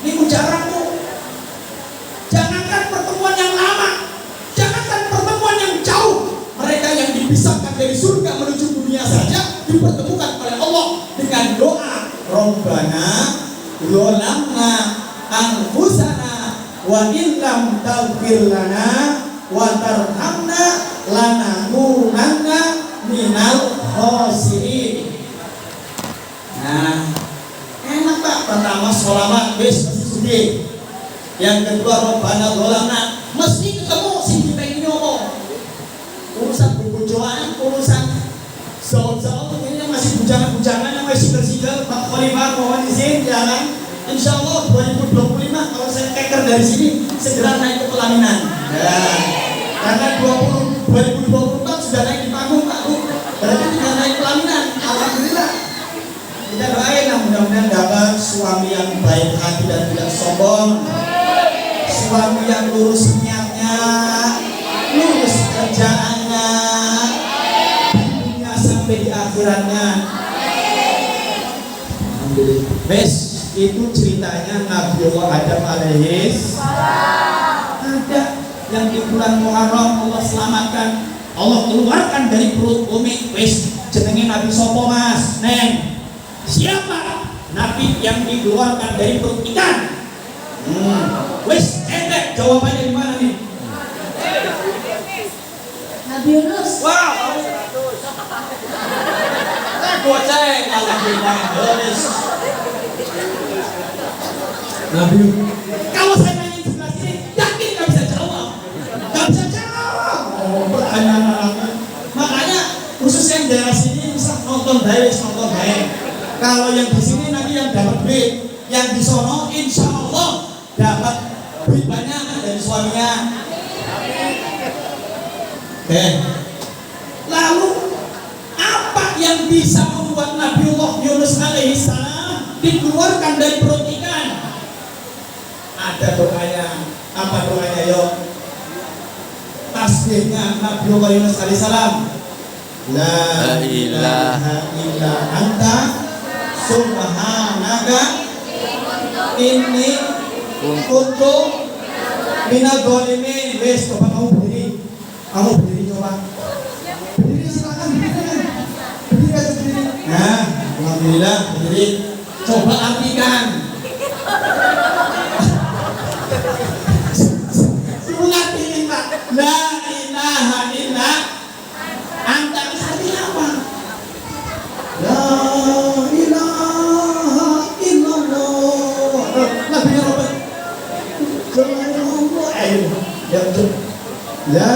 Ini mujarabku. Jangankan pertemuan yang lama, jangankan pertemuan yang jauh, mereka yang dipisahkan dari surga menuju dunia saja dipertemukan oleh Allah dengan doa Rabbana zalamna anfusana wa illam taghfir lana wa tarhamna lanakunanna minal khosirin. Nah, enak Pak. Pertama sholawat wis suci. Yang kedua Rabbana zalamna, mesti ketemu sing dipengen ngomong. Urusan bubujoan, urusan jauh-jauh ini masih bujangan-bujangan yang masih single-single. Pak Khalifah mohon izin jalan. Insya Allah 2025 kalau saya keker dari sini segera naik ke pelaminan. Ya. Karena 2024 sudah naik di panggung Pak Bu. Berarti tinggal naik pelaminan. Alhamdulillah. Kita doain lah mudah-mudahan dapat suami yang baik hati dan tidak sombong. Suami yang lurus niatnya, lurus kerjaannya, sampai di akhiratnya. Bes, itu ceritanya Nabi Allah Adam alaihis. Ada yang di bulan Muharram Allah selamatkan, Allah keluarkan dari perut Umi. Wes, jenenge Nabi sopo Mas? Neng, siapa? Nabi yang dikeluarkan dari perut ikan. Wes, jawabannya di mana nih? Nabi Yunus. Wow. Goceng, alhamdulillah. Nabi. Kalau saya nanya sebelah sini, yakin nggak bisa jawab. Nggak bisa jawab. Pertanyaan anaknya. Makanya khusus yang daerah sini bisa nonton baik. Kalau yang di sini nanti yang dapat duit, yang di sono insya Allah dapat duit banyak dari suaminya. Oke. Lalu apa yang bisa membuat Nabiullah Yunus alaihissalam dikeluarkan dari perut ikan? Ada doanya. Apa doanya yuk? Tasbihnya Nabiullah Yunus alaihissalam. La ilaha illa anta subhanaka inni untuk minal zalimin. Wes, coba kamu berdiri. Kamu berdiri coba. Berdiri silakan berdiri. Berdiri aja berdiri. Nah, alhamdulillah berdiri. Coba artikan. Artikan Pak. La ilaha illa anta. Artinya apa? La ilaha illallah. Nabi Robert. Ayo, ya betul. La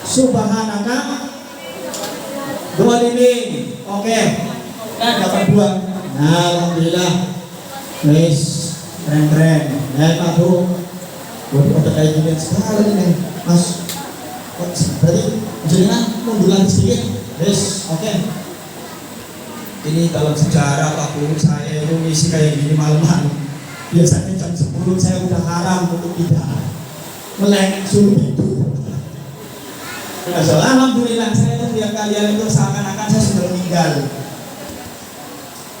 subhanaka dzalimin. Oke. Nah, dapat 2. Nah, alhamdulillah. Wis, keren-keren. Ya, Pak Bu. Udah kayak gini sekali nih, Mas. Berarti jenengan mundur lagi sedikit. Wis, oke. Ini dalam sejarah Pak Bu, saya itu misi kayak gini malam-malam. Biasanya jam 10 saya udah haram untuk tidak melek suruh tidur. Alhamdulillah saya itu lihat kalian itu seakan-akan saya sudah meninggal.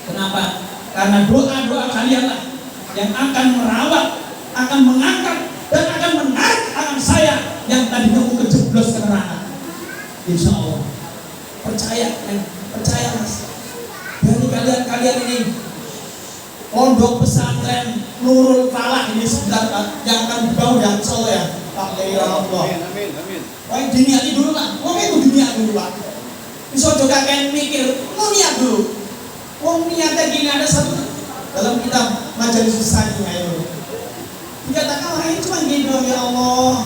Kenapa? Karena doa-doa kalian lah yang akan merawat, akan mengangkat dan akan menarik tangan saya yang tadi kamu kejeblos ke neraka. Insya Allah. Percaya Mas. Dari kalian ini pondok pesantren Nurul Falah ini sebentar yang akan dibangun ya, insya Allah ya, Pak Kiai Allah. Amin. Wah, diniati dulu lah. Wong itu diniat dulu Pak. Bisa juga kalian mikir, mau niat dulu. Wong niatnya gini ada satu dalam kitab Majelis Sani ayo. Dikatakan orang ini cuma gini doang, ya Allah.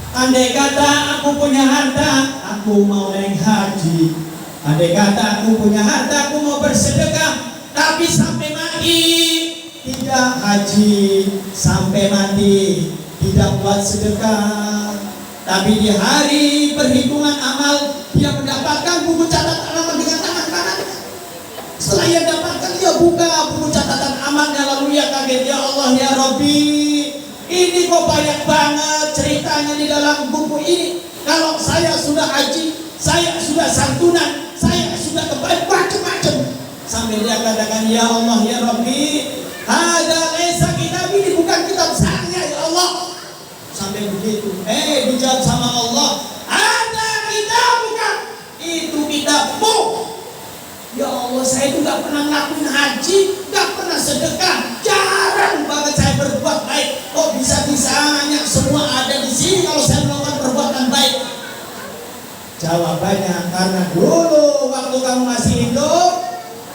Andai kata aku punya harta, aku mau naik haji. Andai kata aku punya harta, aku mau bersedekah. Tapi sampai mati tidak haji, sampai mati tidak buat sedekah. Tapi di hari perhitungan amal dia mendapatkan buku catatan amal dengan tangan kanan. Setelah ia dapatkan, dia buka buku catatan amalnya, lalu ia kaget, ya Allah ya Rabbi, ini kok banyak banget ceritanya di dalam buku ini. Kalau saya sudah haji, saya sudah santunan, saya sudah kebaikan macam-macam. Sampai dia katakan, ya Allah ya Rabbi, ada laysa kitab, ini bukan kitab saya ya Allah. Sampai begitu, dijawab sama Allah, ada kitab bukan, itu kitabmu. Ya Allah, saya itu gak pernah ngelakuin haji, gak pernah sedekah, jarang banget saya berbuat baik. Kok bisa-bisanya semua ada di sini kalau saya melakukan perbuatan baik? Jawabannya, karena dulu waktu kamu masih hidup,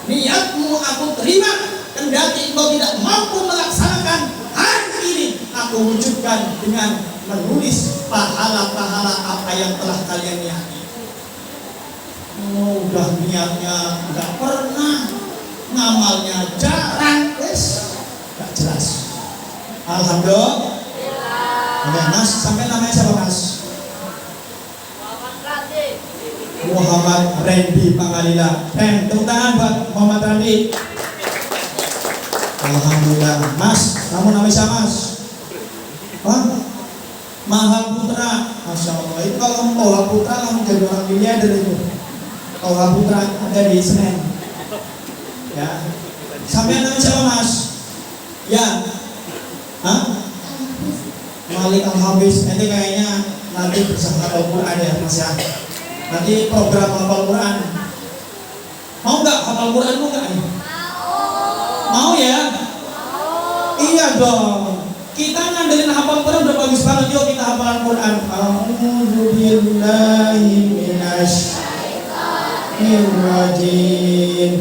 niatmu aku terima, kendati engkau tidak mampu melaksanakan. Hari ini aku wujudkan dengan menulis pahala-pahala apa yang telah kalian niati. Udah niatnya nggak pernah, ngamalnya jarang, nggak jelas. Alhamdulillah. Oke, Mas, sampai namanya siapa Mas? Muhammad Randy Pangalila. Tepuk tangan buat Muhammad Randy. Alhamdulillah. Mas, kamu namanya siapa Mas? Mahal Putra. Masya Allah. Itu kalau kamu Mahal Putra, kamu jadi orang miliarder itu. Mahal Putra ada di Senen. Ya. Sampai namanya siapa Mas? Ya. Malik Al-Hafiz. Nanti kayaknya nanti bersama Al-Quran ya Mas ya. Nanti program hafal Quran. Mau nggak hafal Quran? Mau nggak? Mau ya? Iya dong. Kita ngandelin hafal Quran udah bagus banget. Yuk kita hafalan Quran. A'udzubillahi minasyaitonirrajim.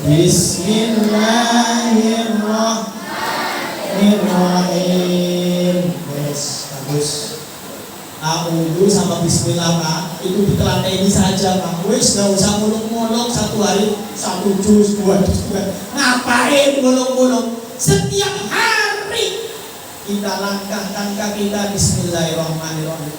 Bismillahirrahmanirrahim. Yes, bagus. A'udzu sama bismillah Pak, itu ditelateini saja Pak. Wis gak usah muluk-muluk, satu hari 1 juz, 2 juz. Ngapain muluk-muluk? Setiap hari kita langkahkan kaki kita bismillahirrahmanirrahim.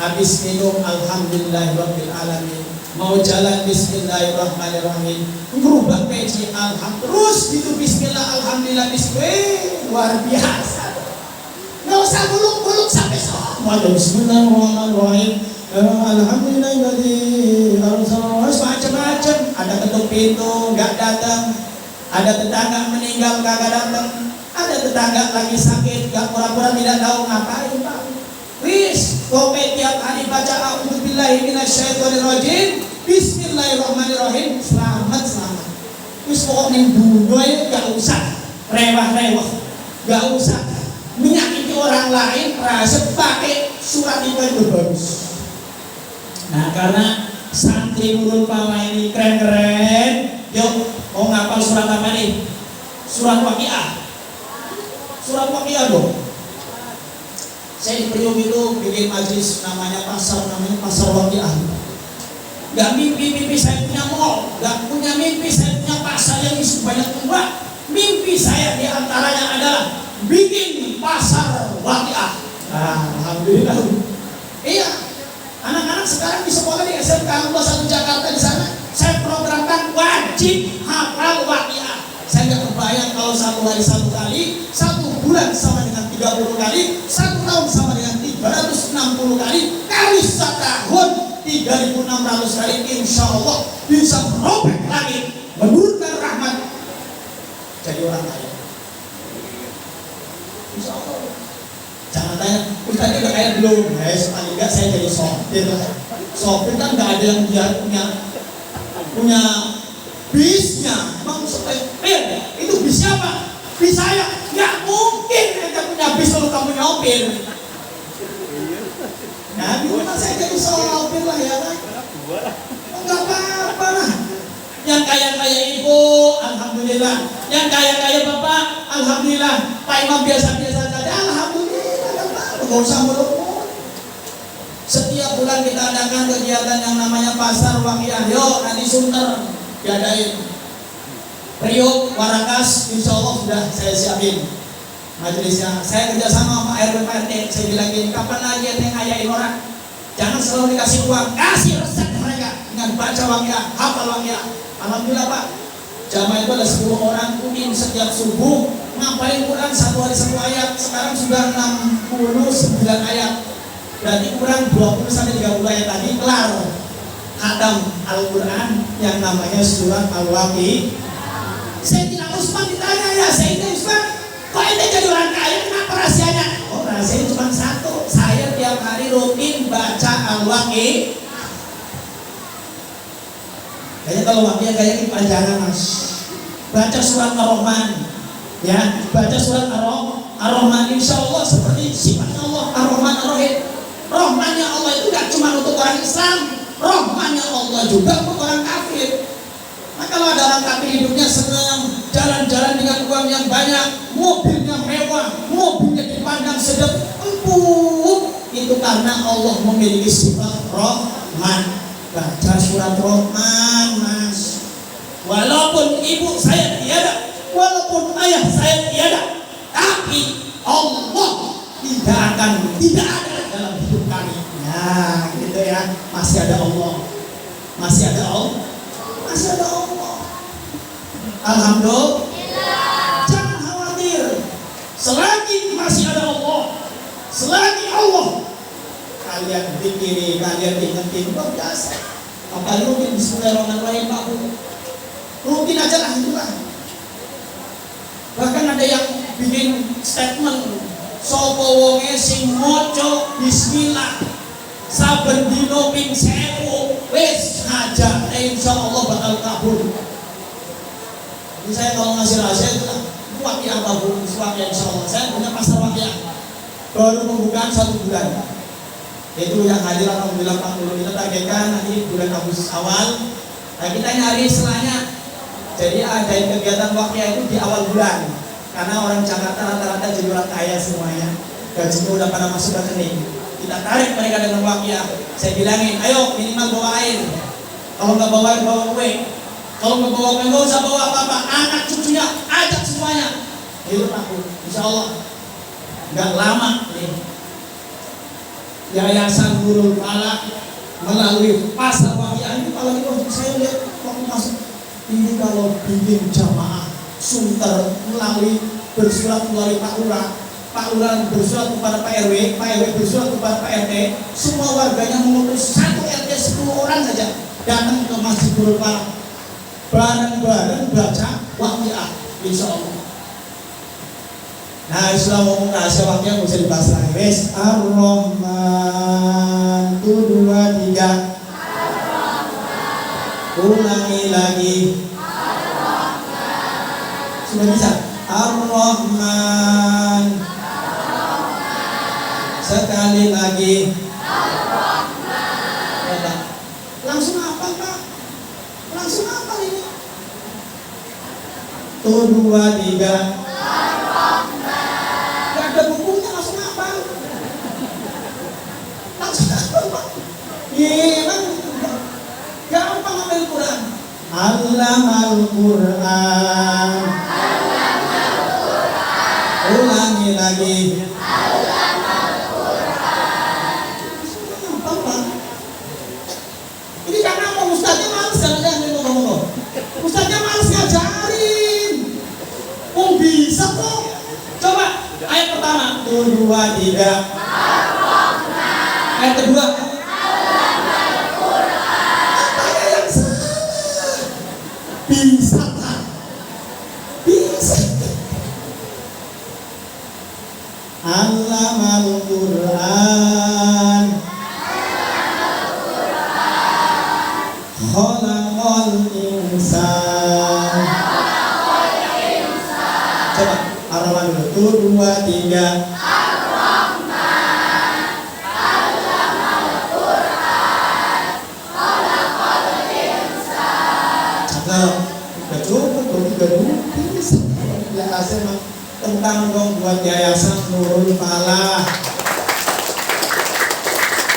Habis minum alhamdulillahirabbil alamin. Mau jalan bismillahirrahmanirrahim. Merubah peci alhamdulillah. Terus gitu bismillah alhamdulillah bismillah. Luar biasa. Nggak usah muluk-muluk sampai semua. Bismillahirrahmanirrahim. Alhamdulillahilladzi arsalna, macam-macam. Ada ketuk pintu nggak datang. Ada tetangga meninggal kagak datang. Ada tetangga lagi sakit, gak pura-pura tidak tahu ngapain Pak. Wis, kowe tiap hari baca a'udzubillahi minasyaitonirrajim, bismillahirrahmanirrahim, selamat. Wis pokoknya dulu ya gak usah rewah-rewah, gak usah menyakiti orang lain, rasa pakai surat itu bagus. Nah karena santri Nurul Falah ini keren-keren, yuk mau ngapal surat apa nih? Surat Waqiah. Surat Waqiah dong. Saya di Priok itu bikin majlis namanya pasar Waqiah. Gak mimpi saya punya mall, gak punya mimpi saya punya pasar yang isi banyak uang. Mimpi saya diantaranya adalah bikin pasar Waqiah. Alhamdulillah. Iya, anak-anak sekarang di sekolah di SMK 1 Jakarta di sana, saya programkan wajib hafal Waqiah. Saya nggak kebayang kalau 1 hari 1 kali, 1 bulan sama dengan 30 kali, 1 tahun sama dengan 360 kali, kali setahun 3.600 kali, insya Allah bisa merobek langit, menurunkan rahmat, jadi orang kaya. Insya Allah. Jangan tanya, Ustaz udah kaya belum? Paling nggak saya jadi sopir lah. Sopir kan nggak ada yang dia punya bisnya. Emang supir itu bis siapa? Bis saya. Nggak mungkin kita punya bis kalau kamu nyopir. Nah di rumah saya jadi sopir lah ya kan. Nggak apa-apa lah. Yang kaya-kaya ibu, alhamdulillah. Yang kaya-kaya bapak, alhamdulillah. Pak Imam biasa-biasa saja, alhamdulillah. Nggak usah melukut. Setiap bulan kita adakan kegiatan yang namanya pasar Waqiah. Yuk nanti Sunter diadain. Priok, Warakas, insya Allah sudah saya siapin majelisnya. Saya kerjasama sama RW Pak RT. Saya bilang gini, kapan lagi yang ngayain orang? Jangan selalu dikasih uang, kasih resep mereka dengan baca Waqiah, hafal Waqiah. Alhamdulillah Pak, jamaah itu ada 10 orang kuning setiap subuh ngapain Quran 1 hari 1 ayat. Sekarang sudah 69 ayat. Berarti kurang 20-30 ayat tadi kelar khatam Al-Quran yang namanya surat Al-Waqiah. Sayyidina Utsman ditanya, ya Sayyidina Utsman, kok ente jadi orang kaya, kenapa rahasianya? Oh rahasianya cuma satu, saya tiap hari rutin baca Al-Waqiah. Kayaknya kalau Waqiah kayaknya panjangan Mas. Baca surat Ar-Rahman, ya, baca surat Ar-Rahman, insya Allah seperti sifatnya Allah, Ar-Rahman Ar-Rahim. Rahmannya Allah itu gak cuma untuk orang Islam, rahmannya Allah juga untuk orang kafir. Nah kalau ada orang kafir hidupnya senang, jalan-jalan dengan uang yang banyak, mobilnya mewah, mobilnya dipandang sedap, empuk, itu karena Allah memiliki sifat Rahman. Baca surat Rahman Mas. Walaupun ibu saya tiada, walaupun ayah saya tiada, tapi Allah tidak ada dalam hidup kami. Ya gitu ya, masih ada Allah, masih ada Allah. Alhamdulillah. Jangan khawatir, selagi masih ada Allah, selagi Allah, kalian pikiri, kalian ingetin, luar biasa. Apalagi mungkin bismillahirrahmanirrahim Pak Bu, mungkin aja lah itulah. Bahkan ada yang bikin statement, sapa wonge sing maca bismillah saben dina ping 1000 wis hajat insyaallah bakal kabul. Jadi saya kalau ngasih rahasia itu lah Waqiah bagus, Waqiah insyaallah. Saya punya pasar Waqiah baru pembukaan 1 bulan. Itu yang hadir alhamdulillah 40. Kita targetkan nanti bulan Agustus awal. Nah kita nyari setelahnya. Jadi ada kegiatan Waqiah itu di awal bulan. Karena orang Jakarta rata-rata jadi orang kaya semuanya. Gajinya udah pada masuk rekening. Kita tarik mereka dengan Waqiah. Saya bilangin, ayo minimal bawa air. Kalau nggak bawa air, bawa kue. Kalau nggak bawa kue, nggak usah bawa apa-apa. Anak cucunya ajak semuanya. Hidup aku, insya Allah nggak lama nih. Yayasan Nurul Falah melalui pasar Waqiah ini, kalau itu saya lihat waktu masuk ini, kalau bikin jamaah Sunter melalui bersurat melalui Pak Lurah bersurat kepada Pak RW bersurat kepada Pak RT, semua warganya mengutus 1 RT 10 orang saja datang ke Masjid Nurul Falah. bareng-bareng baca waqiah insyaallah. Nah, Islam ngomong rahasia waqiah nggak usah dibahas lagi. Wes, Ar-Rahman, 1, 2, 3. Ulangi lagi. Sudah bisa? Ar-Rahman. Sekali lagi. Ar-Rahman. Langsung hafal, Pak. Langsung hafal ini. 1, 2, 3. Gak ada bukunya, langsung hafal. Langsung hafal, Pak. Memang gampang ambil Quran. Allamal Quran. Ulangi lagi. Gampang, Pak. Ini karena apa? Ustaznya males jangan ngomong-ngomong. Ustaznya males ngajarin. Oh bisa kok. Coba ayat pertama. 1, 2, 3. Ayat kedua. Bisa, Pak. Bisa. Allamal Quran. Khalaqal insan. Coba Ar-Rahman dulu. 1, 2, 3. Udah cukup, bisa. Yayasan tentang dong buat Yayasan Nurul Falah.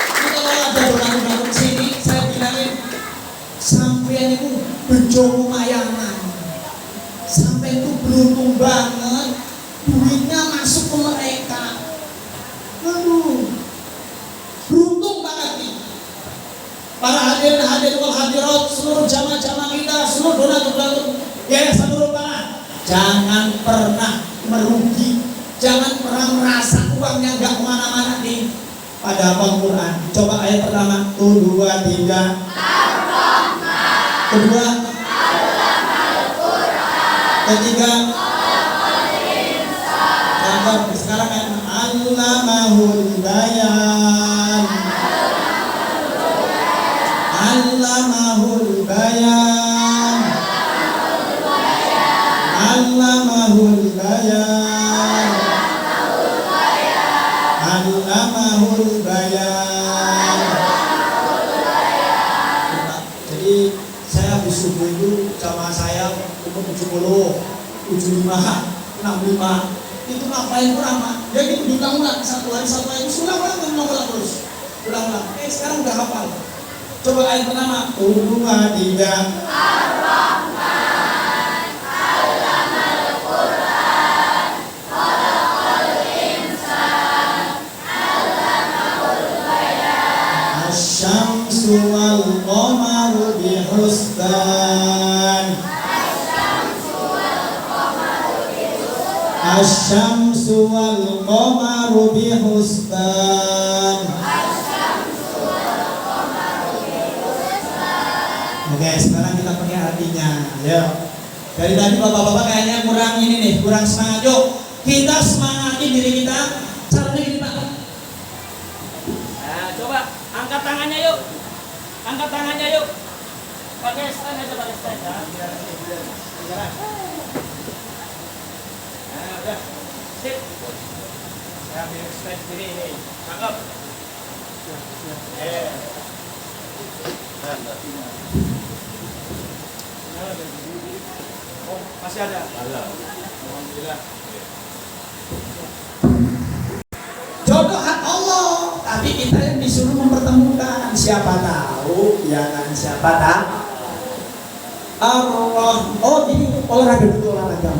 Ini kalau ada orang-orang sini, saya bilangin sampean itu bejo lumayanan, sampai itu beruntung banget, duitnya masuk ke mereka. Aduh, beruntung banget nih. Para hadirin wal hadirat, seluruh jamaah-jamaah kita, seluruh donatur-donatur Yayasan Nurul Falah, jangan pernah merugi, jangan pernah merasa uangnya nggak kemana-mana nih. Pada hafal Quran. Coba ayat pertama, 1, 2, 3. Kedua, ketiga, sekarang ayat Allamahul Bayan. Allamahul Bayan. Allamahul Bayan. Allamahul Bayan. Jadi saya habis subuh itu jamaah saya umur 70, 75, 65. Itu ngapain kurang, Pak? Ya gitu diulang-ulang satu hari ulang-ulang terus. Ulang-ulang. Sekarang udah hafal. Coba ayat pertama, 1, 2, 3. Ar-Rahman, Allamal Quran, Khalaqal insan, Allamahul bayan. Asy-syamsu wal qamaru bihusban. Asy-syamsu wal qamaru bihusban. Oke, sekarang kita pakai artinya. Ayo. Dari tadi bapak-bapak kayaknya kurang ini nih, kurang semangat. Yuk, kita semangatin diri kita. Caranya gini, Pak. Nah, coba angkat tangannya yuk. Angkat tangannya yuk. Pakai stand aja, pakai stand ya. Biar. Nah, udah. Sip. Saya ambil stand sendiri ini. Tangkap. Oh, masih ada. Alhamdulillah. Jodoh hak Allah, tapi kita yang disuruh mempertemukan. Siapa tahu, ya kan? Siapa tahu? Allah. Oh, ini olahraga dulu, olahraga.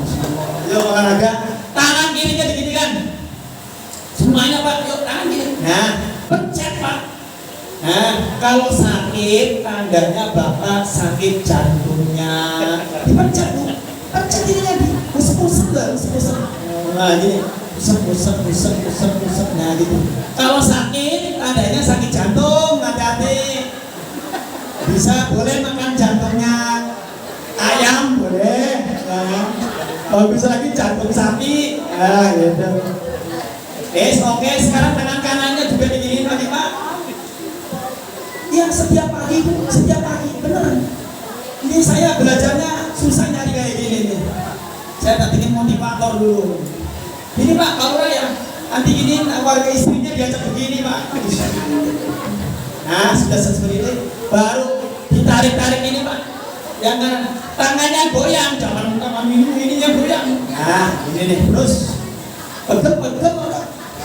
Yuk olahraga. Tangan kirinya diginikan. Semuanya, Pak. Yuk tangan kiri. Nah, pencet, Pak. Nah, kalau sakit, tandanya Bapak sakit jantungnya. Dipencet tuh. Pencet ininya di usap-usap lah, usap-usap. Nah, gini. Usap. Nah, gitu. Kalau sakit, tandanya sakit jantung, hati-hati. Bisa boleh makan jantungnya. Bagus lagi jantung sapi. Ah, gitu. Oke, sekarang tangan kanannya juga diginiin lagi Pak. Yang setiap pagi beneran. Ini saya belajarnya susah nyari kayak gini nih. Saya datengin motivator dulu. Ini Pak, kalau ya nanti gini warga istrinya diajak begini Pak. Nah, sudah seperti itu, baru ditarik-tarik ini Pak. Yang tangannya goyang, jangan minum ininya goyang. Nah, ini nih, terus pegel.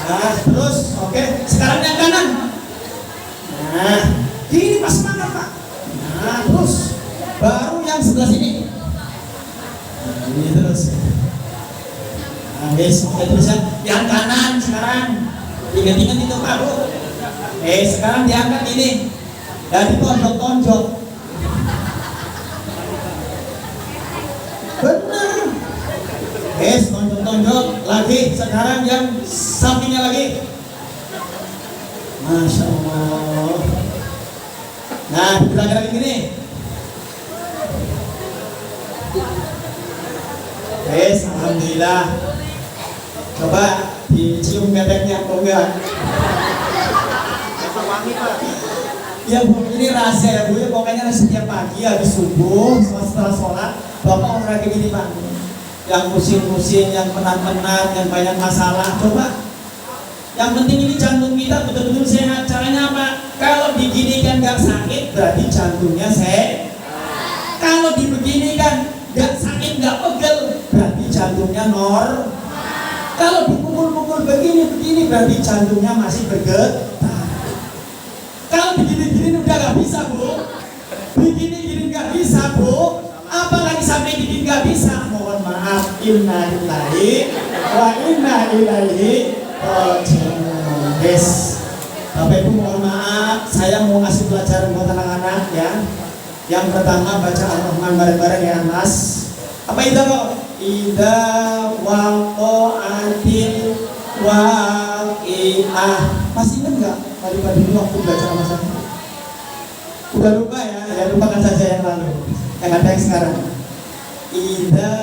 Nah, terus, oke. Sekarang yang kanan. Nah, gini pas semangat Pak. Nah, terus baru yang sebelah sini. Nah, ini terus. Nah, oke, terus yang kanan sekarang. Ingat-ingat itu Pak Bu. Sekarang diangkat ini. Dan ditonjok-tonjok. Benar. Tonjok-tonjok lagi. Sekarang yang sampingnya lagi. Masya Allah. Nah, dibilang lagi gini. Alhamdulillah. Coba dicium keteknya, kok enggak? Ya Bu, ini rahasia ya Bu, pokoknya setiap pagi habis subuh, setelah sholat, Bapak olahraga gini Pak. Yang pusing-pusing, yang penat-penat, yang banyak masalah, coba. Yang penting ini jantung kita betul-betul sehat. Caranya apa? Kalau diginikan gak sakit, berarti jantungnya sehat. Kalau dibeginikan gak sakit, gak pegel, berarti jantungnya normal. Kalau dipukul-pukul begini, berarti jantungnya masih bergetar. Kalau begini-gini udah gak bisa Bu. Begini-gini gak bisa Bu. Apalagi sampai begini gak bisa. Mohon maaf. Inna lillahi wa inna ilaihi raji'un. Bapak Ibu mohon maaf. Saya mau ngasih pelajaran buat anak-anak ya. Yang pertama baca Al-Rahman bareng-bareng ya Mas. Apa itu kok? Ida waqa'atil waqi'ah. Masih ingat nggak? Tadi dulu waktu belajar sama saya. Udah lupa ya? Ya lupakan saja yang lalu. Yang ada yang sekarang. Ida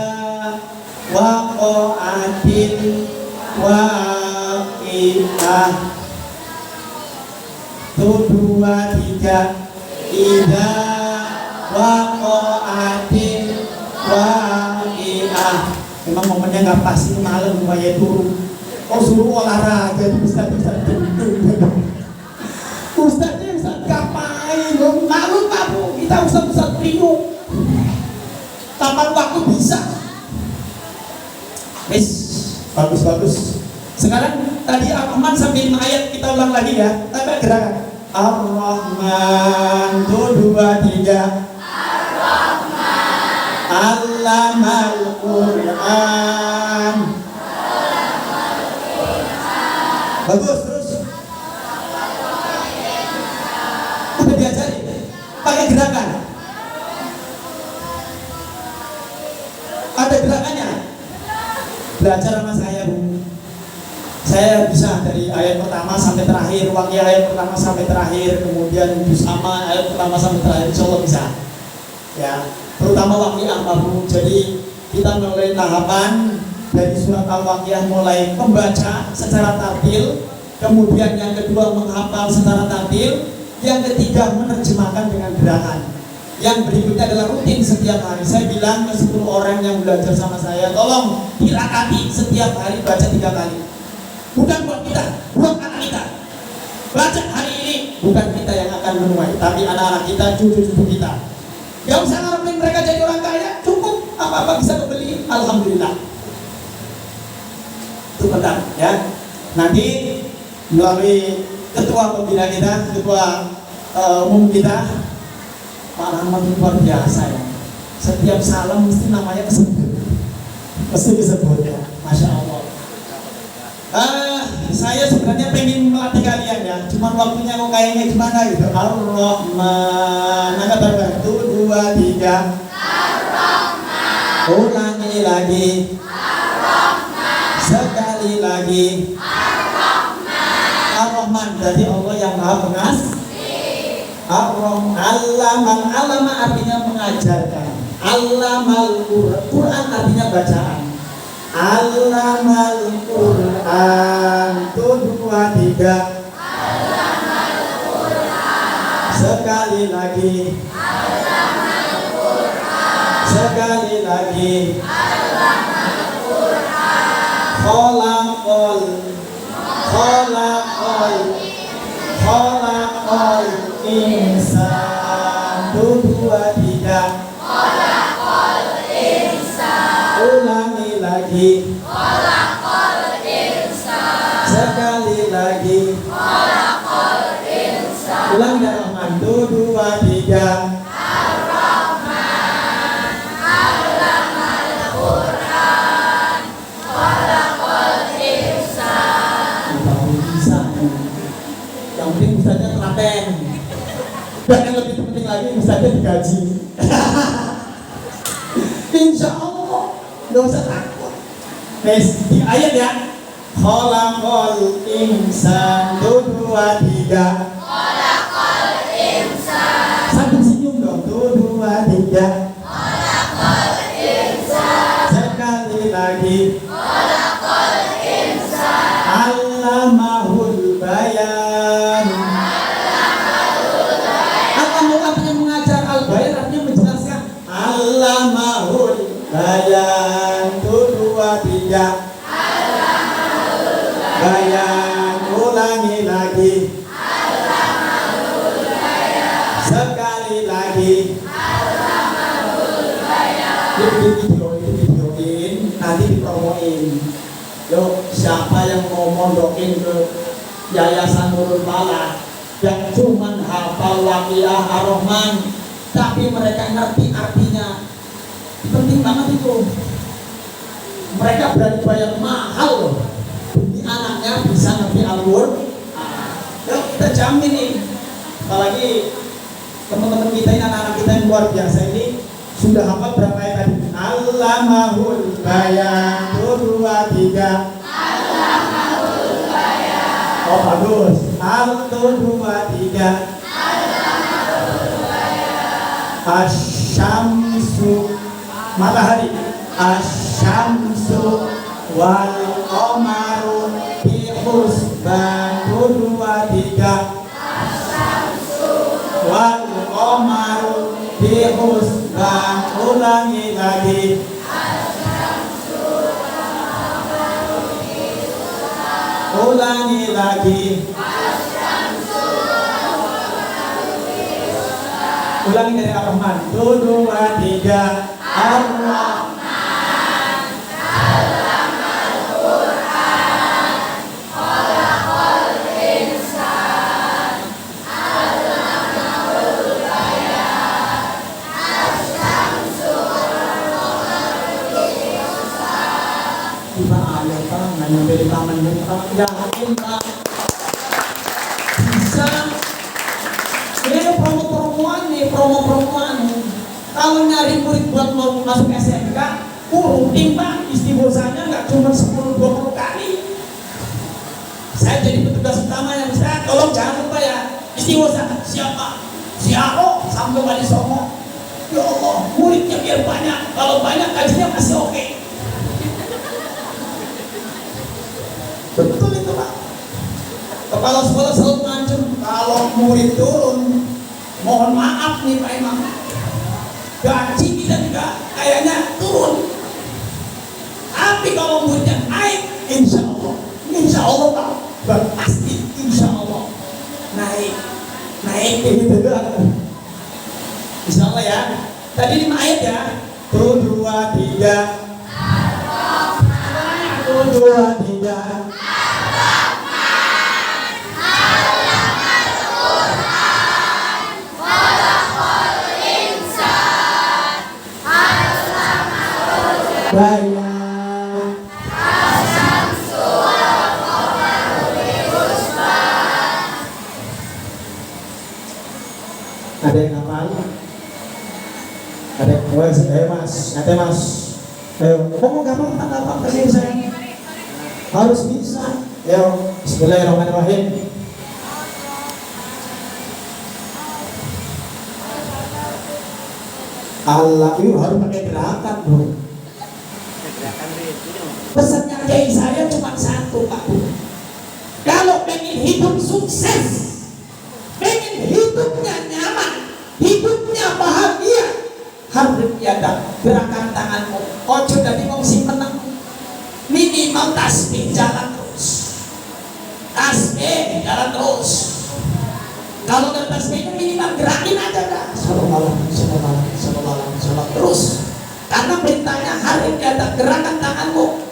waqa'atil waqi'ah. 1, 2, 3. Ida waqa'atil waqi'ah. Memang momennya nggak pas, ini malam lumayan turun. Oh suruh olahraga itu Ustaz ngapain? Maklum Pak Bu, kita Ustaz bingung. Kapan waktu bisa? Bagus. Sekarang tadi Ar-Rahman sampai 5 ayat kita ulang lagi ya. Tapi gerakan Ar-Rahman 1, 2, 3. Ar-Rahman Allamal Quran. Bagus, terus udah diajari pakai gerakan. Ada gerakannya. Belajar sama saya Bu. Saya bisa dari ayat pertama sampai terakhir, Waqiah ayat pertama sampai terakhir, kemudian Juz Amma ayat pertama sampai terakhir, insya Allah bisa. Ya, terutama Waqiah Bu. Jadi kita mulai tahapan dari surat Al-Waqiah, mulai membaca secara tartil, kemudian yang kedua menghafal secara tartil, yang ketiga menerjemahkan dengan gerakan. Yang berikutnya adalah rutin setiap hari. Saya bilang ke 10 orang yang belajar sama saya, tolong tirakati setiap hari baca 3 kali. Bukan buat kita, buat anak kita. Baca hari ini, bukan kita yang akan menuai, tapi anak-anak kita, cucu-cucu kita. Gak usah ngarepin mereka jadi orang kaya, cukup apa-apa bisa kebeli, alhamdulillah. Itu penting ya. Nanti melalui ketua pembina kita, ketua umum kita, Pak Rahmat luar biasa ya. Setiap salam mesti namanya kesebut, mesti disebut ya, Masya Allah. Saya sebenarnya pengen melatih kalian ya, cuman waktunya kok kayaknya gimana gitu. Ar-Rahman, angkat bareng, 1, 2, 3. Ar-Rahman. Ulangi lagi. Ar-Rahman. Sekali lagi. Ar-Rahman. Ar-Rahman berarti Allah yang Maha Pengasih. Ar-Rahman. Allama artinya mengajarkan. Allamal Quran artinya bacaan. Allamal Quran. 1, 2, 3. Sekali lagi. Sekali lagi. Khalaqal insan. 1, 2, 3. Ulangi lagi. Sekali lagi. Ulang dari Rahman. 1, 2, 3. Yang penting Ustaznya telaten. Dan yang lebih penting lagi Ustaznya digaji. Insya Allah gak usah takut. Tes di ayat ya. Khalaqal insan. 1, 2, 3. Sambil senyum dong. 1, 2, 3. Sekali lagi. Allamahul bayan. Allamahul artinya mengajar, al-bayan artinya menjelaskan. Allamahul bayan. 1, 2, 3. Bayan. Ulangi lagi. Sekali lagi. Videoin, nanti dipromoin. Yuk, siapa yang mau mondokin ke Yayasan Nurul Falah yang cuman hafal Waqiah Ar-Rahman tapi mereka ngerti artinya, penting banget itu. Mereka berani bayar mahal loh demi anaknya bisa ngerti Al-Qur'an. Yuk, kita jamin nih, apalagi teman-teman kita ini, anak-anak kita yang luar biasa ini sudah hafal berapa ayat tadi? Allamahul bayan. 1, 2, 3. Allamahul bayan. Oh bagus. 1, 2, 3. Allamahul bayan. Asyamsu, matahari. Asyamsu wal qamaru bi husban. 1, 2, 3. Asyamsu wal qamaru bi husban. Ulangi lagi. Ulangi lagi. Ulangi dari Ar-Rahman. 1, 2, 3. Ar-Rahman. Yang dari taman yakin Pak bisa. Ini promo-promoan nih, promo-promoan. Kalau nyari murid buat mau masuk SMK, rutin Pak, istighosahnya nggak cuma 10-20 kali. Saya jadi petugas utama yang saya tolong jangan lupa ya, istighosah siapa? Siapa? Sampai Wali Songo. Ya Allah, muridnya biar banyak. Kalau banyak gajinya masih oke. Betul itu Pak. Kepala sekolah selalu ngancam kalau murid turun, mohon maaf nih Pak Imam, gaji kita juga kayaknya turun. Tapi kalau muridnya naik, insya Allah Pak, pasti insya Allah naik gitu kan. Insya Allah ya. Tadi 5 ayat ya. 1, 2, 3. 1, 2, 3. Bayang. Ada yang hafal? Ada yang mas, nanti mas. Ayo, ngomong gampang tak apa kasih saya. Harus bisa. Ayo, bismillahirrahmanirrahim. Allah itu harus pakai gerakan bro. Gerakan itu Pesannya kiai saya cuma satu Pak Bu. Kalau pengen hidup sukses, pengen hidupnya nyaman, hidupnya bahagia, harus ada gerakan tanganmu. Ojo dari wong sing meneng. Minimal tasbih jalan terus. Tasbih jalan terus. Kalau dari tasbihnya minimal gerakin aja dah. Sallallahu terus. Karena perintahnya harus ada gerakan tanganmu.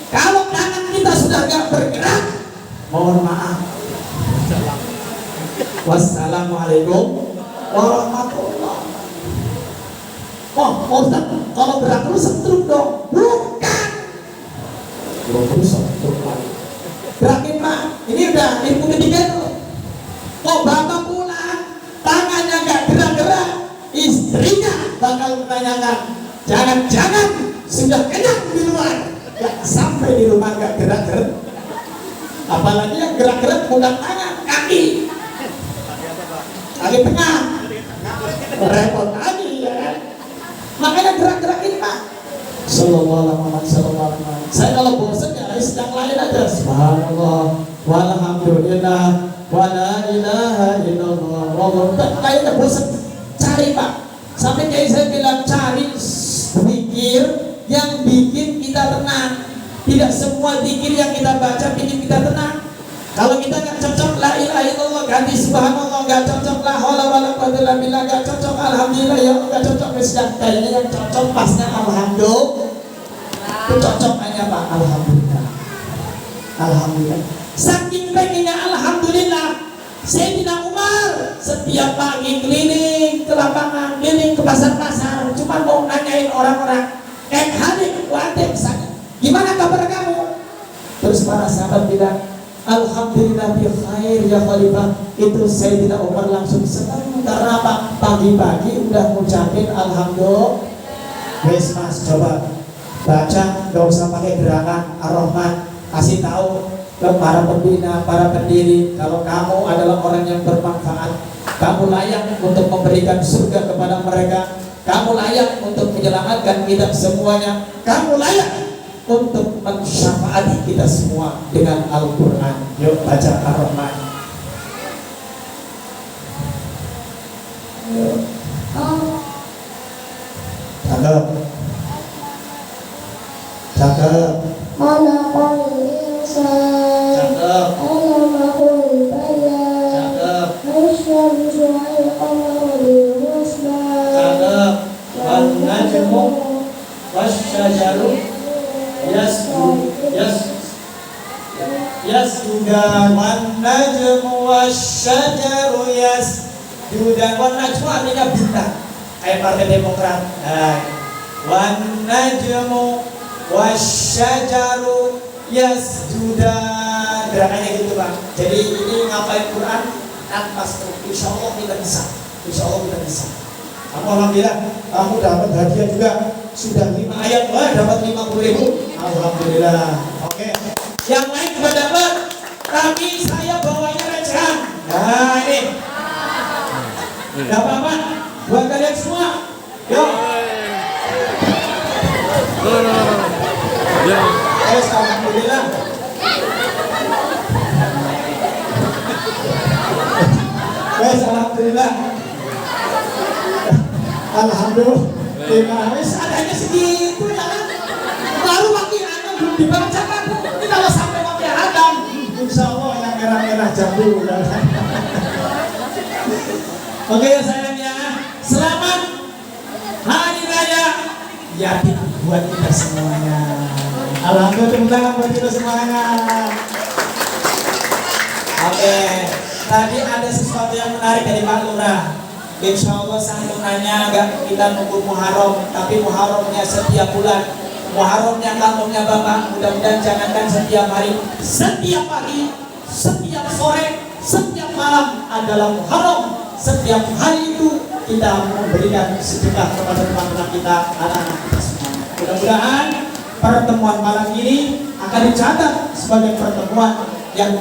Kalau tangan kita sudah gak bergerak, mohon maaf. Wassalamualaikum warahmatullahi. Oh, Ustaz, kalau gerak terus setrum dong. Bukan. Terus setrum lagi. Gerakin Pak. Ini udah ilmu ketiga tuh. Oh, bapak pulang, tangannya gak gerak-gerak, istrinya bakal menanyakan, jangan-jangan sudah kenyang di luar, gak sampai di rumah gak gerak-gerak. Apalagi yang gerak-gerak bukan tangan, kaki. Kaki tengah. Repot lagi ya. Makanya gerak-gerakin Pak. Sallallahu alaihi wasallam. Saya kalau bosan ya yang lain aja. Subhanallah, walhamdulillah, wala ilaha illallah. Kayaknya bosan. Cari Pak. Sampai kayak saya bilang cari zikir yang bikin kita tenang. Tidak semua zikir yang kita baca bikin kita tenang. Kalau kita nggak cocok la ilaha illallah, ganti subhanallah, nggak cocok la haula wala quwwata illa billah, nggak cocok alhamdulillah, ya nggak cocok sudah. Kayaknya yang cocok pasnya alhamdulillah. Itu cocokannya Pak, alhamdulillah. Alhamdulillah. Saking pengennya alhamdulillah, Sayyidina Umar setiap pagi keliling ke lapangan, keliling ke pasar-pasar, cuma mau nanyain orang-orang, hadik, wadik, gimana kabar kamu? Terus para sahabat bilang, alhamdulillah bi khair ya khalifah. Itu Sayyidina Umar langsung senang. Karena apa? Pagi-pagi udah ngucapin alhamdulillah. Wes Mas, coba baca, gak usah pakai gerakan Ar-Rahman. Kasih tahu ke para pembina, para pendiri, kalau kamu adalah orang yang bermanfaat, kamu layak untuk memberikan surga kepada mereka, kamu layak untuk menyelamatkan kita semuanya, kamu layak untuk mensyafaati kita semua dengan Al-Quran. Yuk baca Ar-Rahman. Cakep. Cakep. Khalaqal insan. Cakep. Allamahul bayan. Cakep. Asy-syamsu wal qamaru bi-husban. Cakep. Wan najmu wasyajaru yasjudan wan najmu wasyajaru yasjudan. Wan najmu artinya bintang, kayak Partai Demokrat. Wan najmu wasyajaru yasjudan, gerakannya gitu Pak. Jadi ini ngapain Quran tanpa stroke. Insya Allah kita bisa. Insya Allah kita bisa. Kamu alhamdulillah, kamu dapat hadiah juga. Sudah 5 ayat, wah dapat 50.000. Alhamdulillah. Oke. Yang lain juga dapat. Tapi saya bawanya recehan. Nah ini. Gak apa-apa. Buat kalian semua. Yuk. Yes, alhamdulillah. Yes, alhamdulillah. Alhamdulillah. Wes adanya segitu ya kan. Baru wakil Adam belum dibacakan. Ini kalau sampai wakil Adam, insya Allah yang merah-merah jambu. Oke ya sayangnya, selamat Hari Raya Yatim buat kita semuanya. Alhamdulillah, tepuk tangan buat kita semuanya. Oke, tadi ada sesuatu yang menarik dari Pak Lurah. Insya Allah santunannya gak kita nunggu Muharram, tapi Muharramnya setiap bulan. Muharramnya kampungnya Bapak, mudah-mudahan jangankan setiap hari, setiap pagi, setiap sore, setiap malam adalah Muharram. Setiap hari itu kita memberikan sedekah kepada teman-teman kita, anak-anak kita semua. Mudah-mudahan pertemuan malam ini akan dicatat sebagai pertemuan yang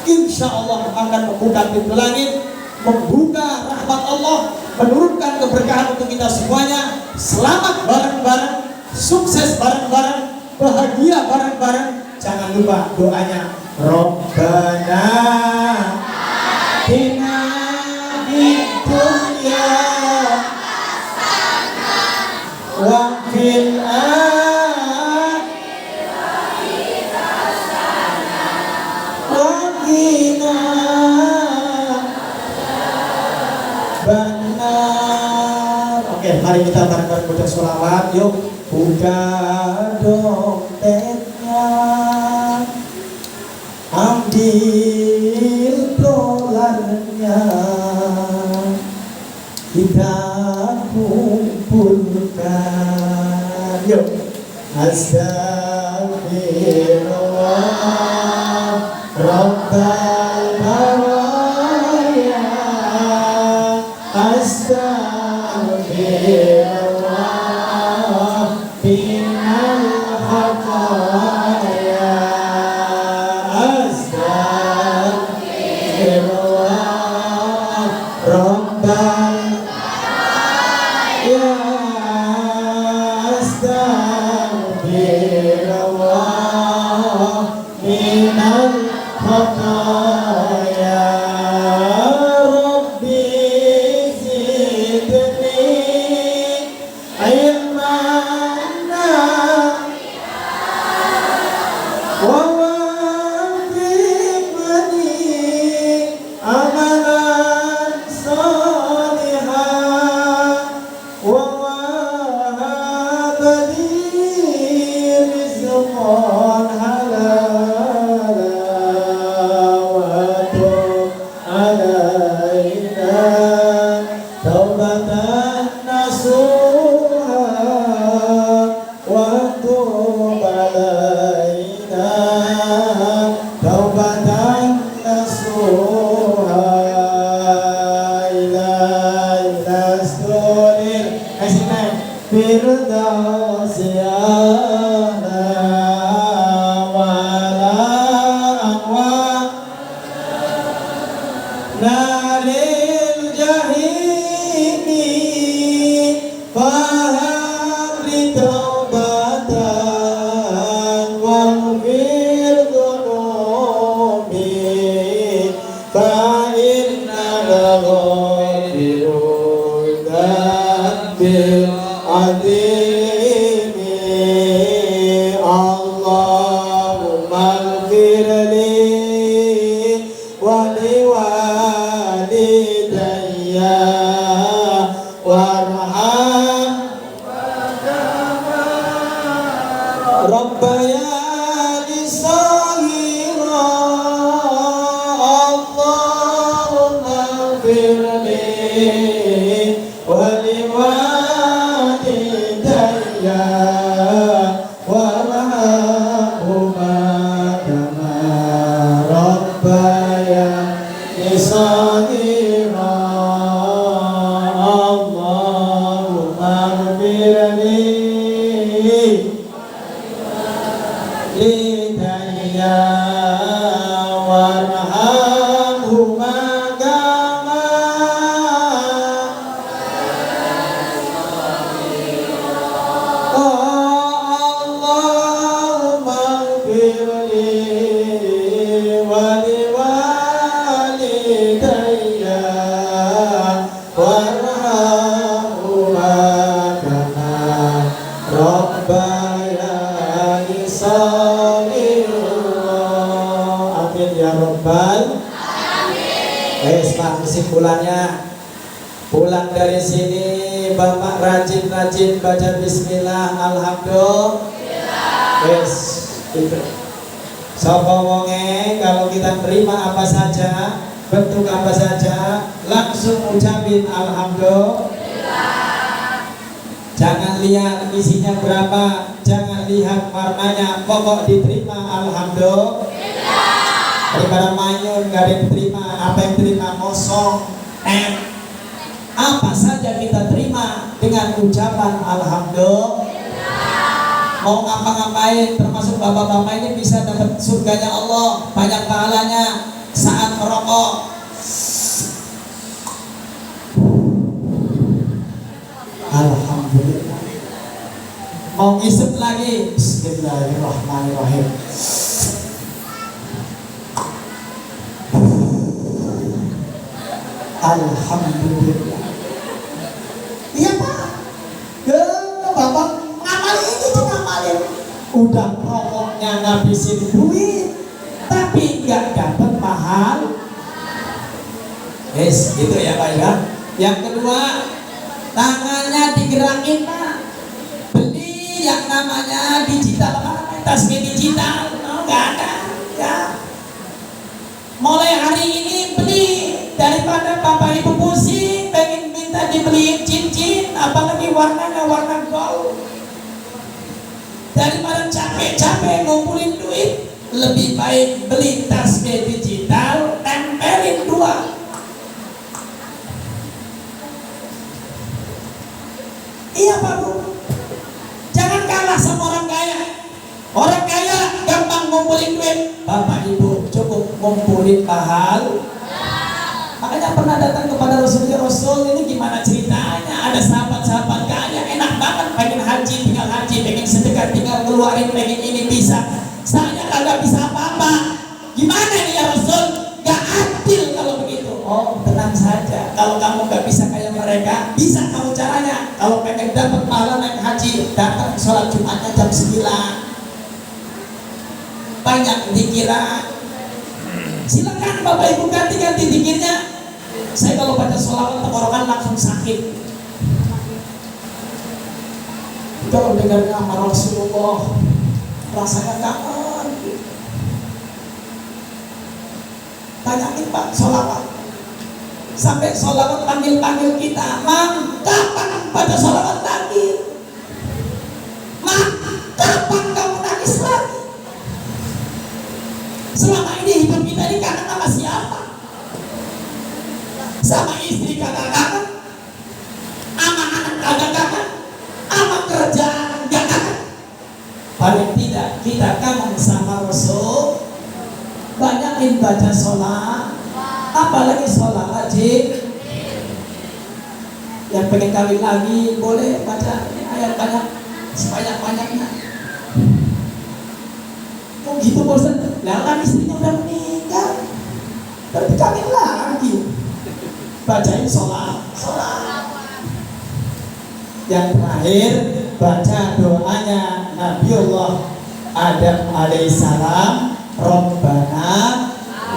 insya Allah akan membuka pintu langit, membuka rahmat Allah, menurunkan keberkahan untuk kita semuanya. Selamat bareng-bareng, sukses bareng-bareng, bahagia bareng-bareng. Jangan lupa doanya Robbana atina fid dunya wa fil akhirati wa qina benar. Oke, mari kita bareng-bareng baca sholawat. Yuk, buka dompetnya, ambil dolarnya, kita kumpulkan. Yuk, astagfirullah rabbal baraya, astagfirullah minal khataya, astagfirullah rabbal baraya, astagfirullah minal khataya. Rabbi zidni ilman wa waffiqni amalan salihan wa wahab li rizqan halalan wa tub alaina taubatan nasuha wa tub alaina taubatan nasuha ila astulil firdaus yana wala aqwa naril jahimi faham li taubatan waghfir dhunubi fa inna ghafirul dzambil azimi. Allahumma ighfirli wa liwalidayya warham rabbayani saghira. Allahumma ighfirli wa liwalidayya warhamhuma kama rabbayani saghira. Allahumma ighfirli lidayya warhamhuma kama Allahumma ighfirli wa liwalidayya warhamhuma kama rabbayani saghira. Amin ya rabbal alamin. Pak, kesimpulannya, pulang dari sini Bapak rajin-rajin baca bismillah, alhamdulillah. Itu. Sapa wonge kalau kita terima apa saja, bentuk apa saja, langsung ucapin alhamdulillah. Jangan lihat isinya berapa, jangan lihat warnanya, pokok diterima alhamdulillah. Daripada manyun nggak ada yang diterima, apa yang diterima kosong. Apa saja kita terima dengan ucapan alhamdulillah. Mau ngapa-ngapain, termasuk bapak-bapak ini bisa dapat surganya Allah, banyak pahalanya saat merokok. Alhamdulillah. Oh, isep lagi. Bismillahirrahmanirrahim. Alhamdulillah. Iya Pak. Bapak ngamalin itu ngamalin. Udah pokoknya ngabisin duit, tapi nggak dapat mahal. Yes, gitu ya Pak ya. Yang kedua, tangannya digerakin Pak. Beli yang namanya digital, apa namanya tasbih digital. Oh, nggak ada. Ya. Mulai hari ini beli, daripada Bapak Ibu pusing pengen minta dibeliin cincin, apalagi warnanya warna gold. Daripada capek-capek ngumpulin duit, lebih baik beli tasbih digital, tempelin 2. Iya Pak Bu, jangan kalah sama orang kaya. Orang kaya gampang ngumpulin duit, Bapak Ibu cukup ngumpulin mahal. Makanya pernah datang kepada Rasul ini gimana ceritanya? Ada sahabat-sahabat kaya, enak banget, pengen haji tinggal haji, pengen sedekah tinggal keluarin, pengen ini bisa. Saya kagak bisa apa-apa. Gimana nih ya Rasul? Gak adil kalau begitu. Oh, tenang saja. Kalau kamu gak bisa kayak mereka, bisa kamu caranya. Kalau pengen dapat pahala naik haji, datang sholat Jumatnya jam 9. Banyak dikiran. Silakan Bapak Ibu ganti-ganti dikirnya. Saya kalau baca sholawat tenggorokan langsung sakit. Kalau dengar nama Rasulullah rasanya kangen. Tanyain Pak sholawat. Sampai sholawat panggil-panggil kita, Mam, kapan baca sholawat lagi? Mam, kapan kamu nangis lagi? Selama ini hidup kita ini kangen sama siapa? Sama istri kagak kangen, sama anak kagak kangen, sama kerjaan gak kangen. Paling tidak kita kangen sama Rasul. Banyakin baca sholat, apalagi sholat wajib. Yang pengen kawin lagi boleh baca ayat banyak, sebanyak-banyaknya. Oh gitu bosan, lah kan istrinya udah meninggal, berarti kawin lagi. Bacain sholat. Yang terakhir, baca doanya Nabiullah Adam alaihissalam. Rabbana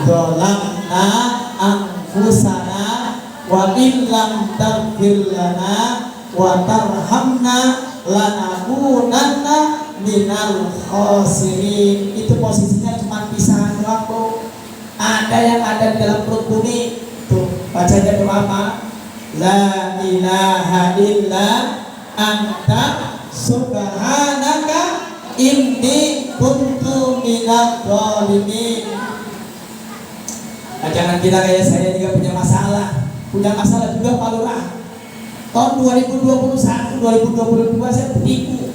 dzalamna anfusana wa illam taghfir lana wa tarhamna lanakunanna minal khasirin. Itu posisinya cuma pisahan doang Bu. Ada yang ada di dalam perut bumi. Tuh, bacanya doa apa? La ilaha illa anta subhanaka inni kuntu minadh dhalimin. Jangan kira kayak saya juga punya masalah juga Pak Lurah. Tahun 2021, 2022 saya tertipu.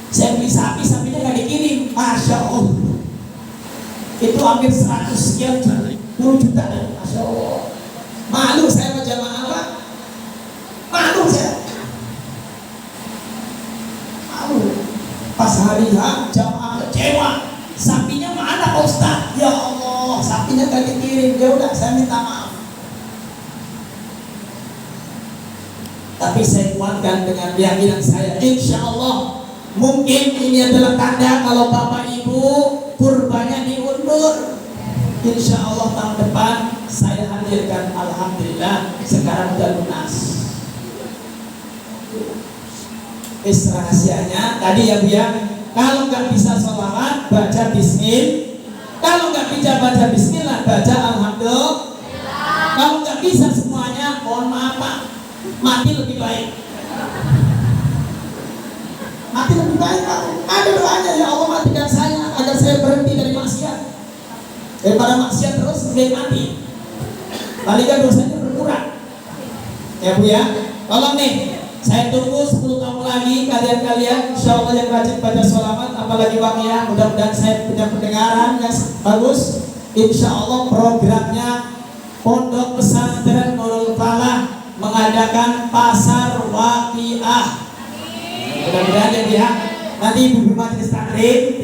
Saya beli sapi, sapinya nggak dikirim. Masya Allah. Itu hampir 100 sekian 10 juta. Masya Allah. Malu saya sama jamaah Pak. Malu saya. Malu. Pas hari H jamaah kecewa. Sapinya mana Pak Ustaz? Ya Allah, sapinya gak dikirim. Ya udah, saya minta maaf. Tapi saya kuatkan dengan keyakinan saya, insya Allah mungkin ini adalah tanda kalau Bapak Ibu kurbannya diundur. Insya Allah tahun depan saya hadirkan. Alhamdulillah sekarang sudah lunas. Rahasianya tadi ya Bu ya. Kalau nggak bisa sholawat baca bismillah. Kalau nggak bisa baca bismillah baca alhamdulillah. Kalau nggak bisa semuanya mohon maaf Pak, mati lebih baik. Mati lebih baik Pak. Ada doanya, ya Allah matikan saya agar saya berhenti dari maksiat. Daripada maksiat terus sampai mati. Palingan dosanya berkurang. Ya Bu ya. Tolong nih. Saya tunggu 10 tahun lagi kalian-kalian insya Allah yang rajin baca sholawat, apalagi wakiyah. Mudah-mudahan saya punya pendengaran yang bagus. Insya Allah programnya Pondok Pesantren Nurul Falah mengadakan pasar wakiyah. Mudah-mudahan ya dia Nanti Ibu Majelis Taklim